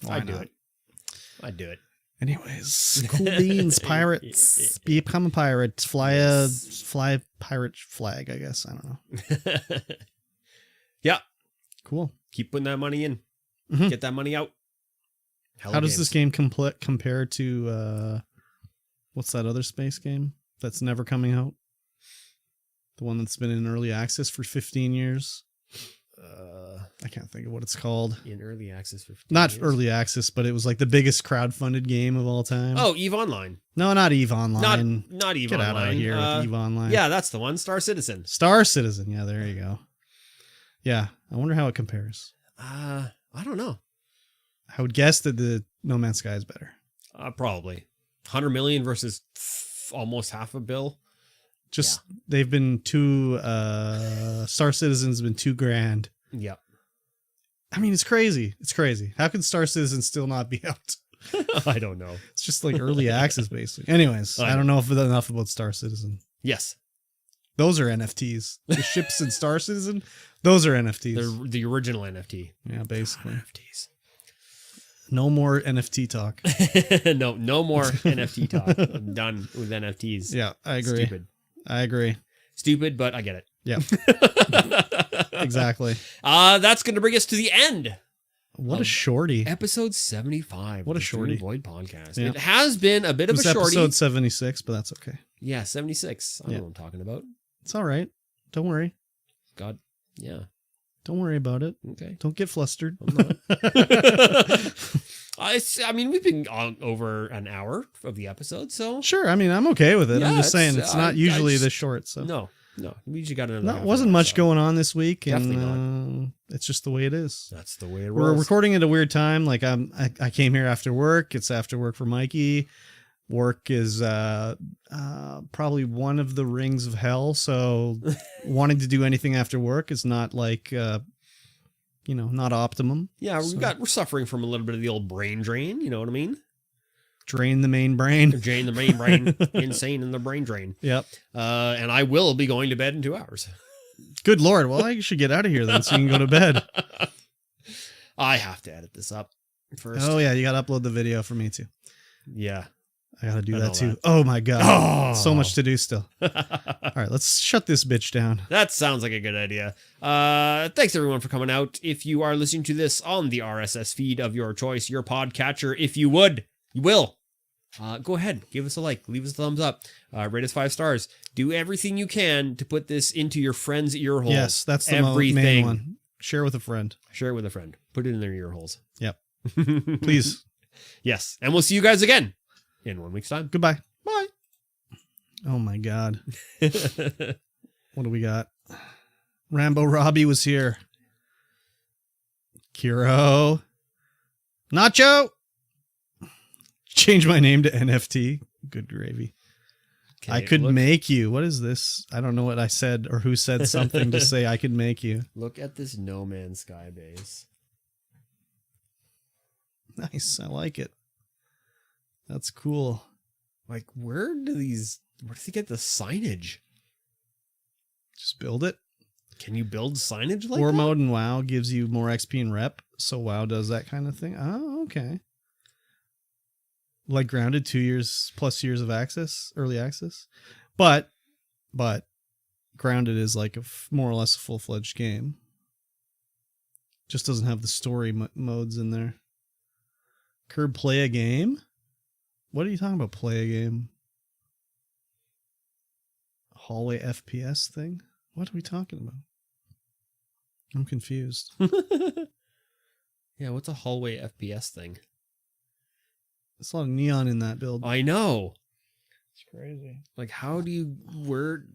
I'd do it. Anyways, cool beans, pirates. Become a pirate. Fly pirate flag. I guess I don't know. Yeah. Cool. Keep putting that money in. Get that money out. How does this game compare to what's that other space game that's never coming out? The one that's been in early access for 15 years. I can't think of what it's called. In early access for 15 Not years? early access, but it was like the biggest crowdfunded game of all time. Oh, EVE Online. No, not EVE Online. Not EVE Get Online. out of here with EVE Online. Yeah, that's the one. Star Citizen. Star Citizen. Yeah, there you go. Yeah, I wonder how it compares. I don't know. I would guess that the No Man's Sky is better. Probably 100 million versus almost half a bill. They've been Star Citizen's been $2,000. Yep. I mean, it's crazy. It's crazy. How can Star Citizen still not be out? I don't know. It's just like early access, basically. Anyways, I don't know enough about Star Citizen. Yes. Those are NFTs. The ships in Star Citizen, those are NFTs. They're the original NFT. Yeah, basically. NFTs. No more NFT talk. No more NFT talk. I'm done with NFTs. Yeah, I agree. Stupid. I agree. Stupid, but I get it. Yeah. Exactly. That's going to bring us to the end. What a shorty. Episode 75. What a shorty. StreamVoid podcast. Yeah. It has been a bit of a shorty. Episode 76, but that's okay. Yeah, 76. I know what I'm talking about. It's all right. Don't worry. God. Yeah. Don't worry about it. Okay. Don't get flustered. I'm not. I mean, we've been on over an hour of the episode, so sure. I mean, I'm okay with it. Yeah, I'm just saying it's not usually this short. So no, we usually got another. Wasn't much going on this week, Definitely and it's just the way it is. That's the way it We're rolls. recording at a weird time. Like I came here after work. It's after work for Mikey. Work is probably one of the rings of hell. So wanting to do anything after work is not like not optimum. Yeah, we're suffering from a little bit of the old brain drain. You know what I mean? Drain the main brain. Drain the main brain. Insane in the brain drain. Yep. And I will be going to bed in 2 hours. Good Lord. Well, I should get out of here then so you can go to bed. I have to edit this up first. Oh, yeah. You got to upload the video for me too. Yeah. I got to do that too. Oh, my God. So much to do still. All right. Let's shut this bitch down. That sounds like a good idea. Thanks, everyone, for coming out. If you are listening to this on the RSS feed of your choice, your podcatcher, if you will, go ahead. Give us a like. Leave us a thumbs up. Rate us 5 stars. Do everything you can to put this into your friend's ear holes. Yes, that's the main one. Share with a friend. Share it with a friend. Put it in their ear holes. Yep. Please. Yes. And we'll see you guys again in 1 week's time. Goodbye. Bye. Oh, my God. What do we got? Rambo Robbie was here. Kiro. Nacho. Change my name to NFT. Good gravy. Okay, I could make you. What is this? I don't know what I said or who said something to say I could make you. Look at this No Man's Sky base. Nice. I like it. That's cool. Like, where does he get the signage? Just build it. Can you build signage like War that? mode in WoW gives you more XP and rep, so WoW does that kind of thing. Oh, okay. Like Grounded, 2 years plus years of access, early access. But Grounded is like more or less a full-fledged game. Just doesn't have the story modes in there. Curb play a game? What are you talking about, play a game? Hallway FPS thing? What are we talking about? I'm confused. Yeah, what's a hallway FPS thing? There's a lot of neon in that build. I know. It's crazy. Like, how do you... Where...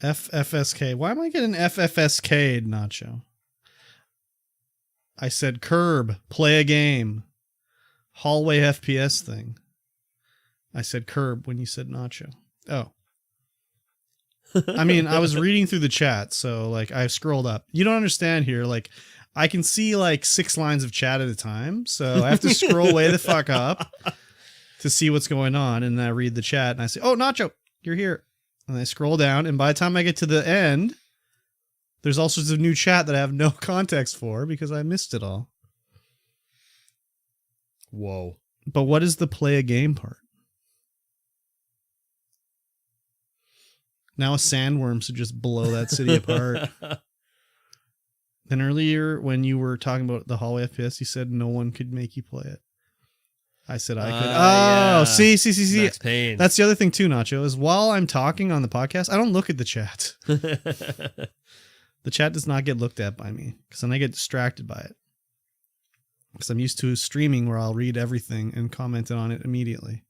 FFSK. Why am I getting FFSK'd, Nacho? I said curb, play a game. Hallway FPS thing. I said curb when you said Nacho. Oh. I mean, I was reading through the chat, so like I scrolled up. You don't understand here. Like, I can see like 6 lines of chat at a time, so I have to scroll way the fuck up to see what's going on. And then I read the chat and I say, "Oh, Nacho, you're here." And I scroll down, and by the time I get to the end, there's all sorts of new chat that I have no context for because I missed it all. Whoa. But what is the play a game part? Now a sandworm should just blow that city apart. Then earlier when you were talking about the hallway FPS, you said no one could make you play it. I said I could. Yeah. See. Max Payne. That's the other thing too, Nacho, is while I'm talking on the podcast, I don't look at the chat. The chat does not get looked at by me because then I get distracted by it. Because I'm used to streaming where I'll read everything and comment on it immediately.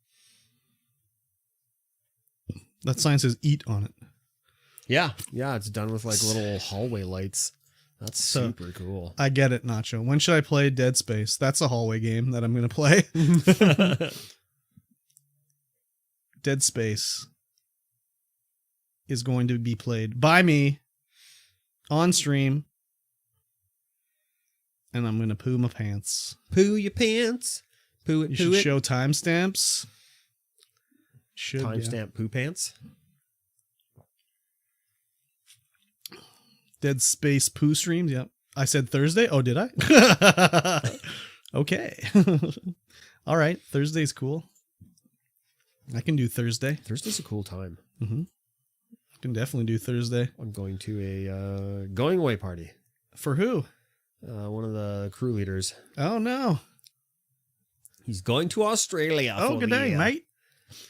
That sign says "eat" on it. Yeah, it's done with like little hallway lights. That's super cool. I get it, Nacho. When should I play Dead Space? That's a hallway game that I'm going to play. Dead Space is going to be played by me on stream. And I'm going to poo my pants. Poo your pants. Poo it, you poo should it. show timestamps. Timestamp poo pants. Dead Space poo streams. Yep. I said Thursday. Oh, did I? Okay. All right. Thursday's cool. I can do Thursday. Thursday's a cool time. Mm-hmm. I can definitely do Thursday. I'm going to a going away party. For who? One of the crew leaders. Oh, no. He's going to Australia. Oh, good day, mate.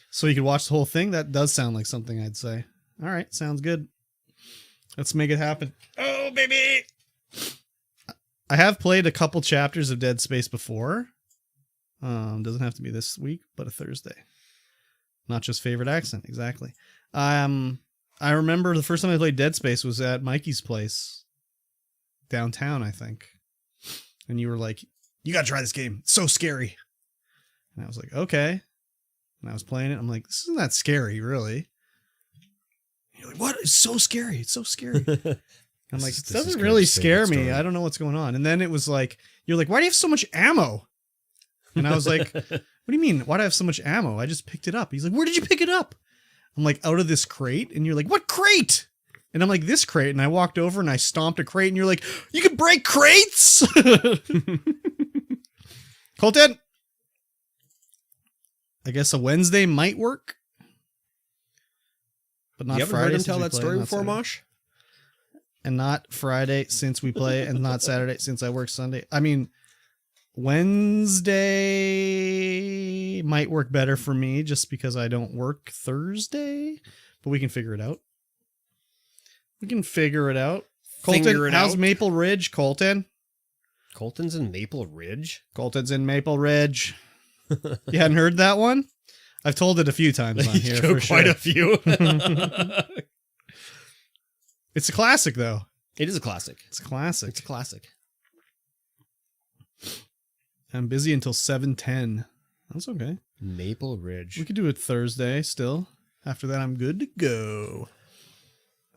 So you could watch the whole thing? That does sound like something I'd say. All right. Sounds good. Let's make it happen. Oh, baby. I have played a couple chapters of Dead Space before. Doesn't have to be this week, but a Thursday. Not just favorite accent. Exactly. I remember the first time I played Dead Space was at Mikey's place downtown, I think. And you were like, "You got to try this game. It's so scary." And I was like, "Okay." And I was playing it. I'm like, "This isn't that scary, really." You're like, "What? It's so scary. It's so scary." I'm like, "It doesn't really scare me. I don't know what's going on." And then it was like, you're like, "Why do you have so much ammo?" And I was like, "What do you mean? Why do I have so much ammo? I just picked it up." He's like, "Where did you pick it up?" I'm like, "Out of this crate." And you're like, "What crate?" And I'm like, "This crate." And I walked over and I stomped a crate and you're like, "You can break crates?" Colton, I guess a Wednesday might work. But not you haven't Friday. Heard him tell that story before, Mosh? And not Friday since we play, and not Saturday since I work Sunday. I mean, Wednesday might work better for me just because I don't work Thursday, but we can figure it out. Colton, how's Maple Ridge, Colton? Colton's in Maple Ridge? Colton's in Maple Ridge. You hadn't heard that one? I've told it a few times on here for quite a few. It's a classic, though. It is a classic. It's a classic. It's a classic. I'm busy until 7:10. That's okay. Maple Ridge. We could do it Thursday still. After that, I'm good to go.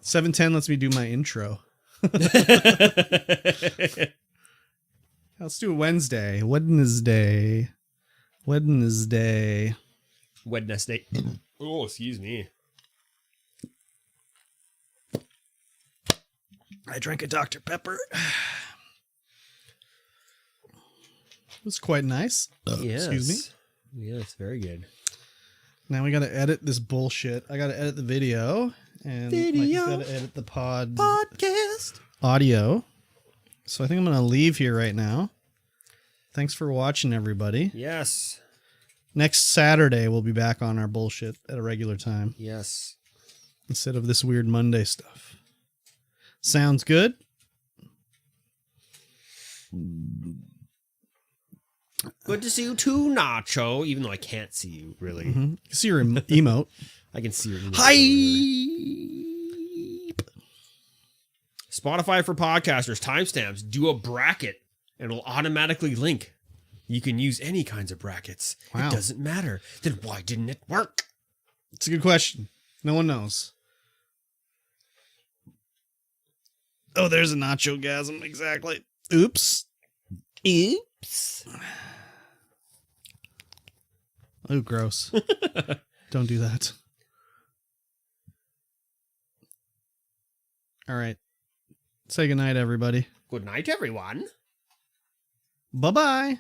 7:10 lets me do my intro. Let's do it Wednesday. Wednesday. Oh, excuse me. I drank a Dr. Pepper. It was quite nice. Yes. Excuse me. Yeah, it's very good. Now we got to edit this bullshit. I got to edit the video. And Mikey's got to edit the podcast audio. So I think I'm going to leave here right now. Thanks for watching, everybody. Yes. Next Saturday, we'll be back on our bullshit at a regular time. Yes. Instead of this weird Monday stuff. Sounds good? Good to see you too, Nacho, even though I can't see you, really. Mm-hmm. You see your emote. I can see your emote. Hype! Spotify for podcasters, timestamps, do a bracket, and it'll automatically link. You can use any kinds of brackets. Wow. It doesn't matter. Then why didn't it work? It's a good question. No one knows. Oh, there's a nacho-gasm. Exactly. Oops. Oh, gross. Don't do that. All right. Say goodnight, everybody. Good night, everyone. Bye-bye.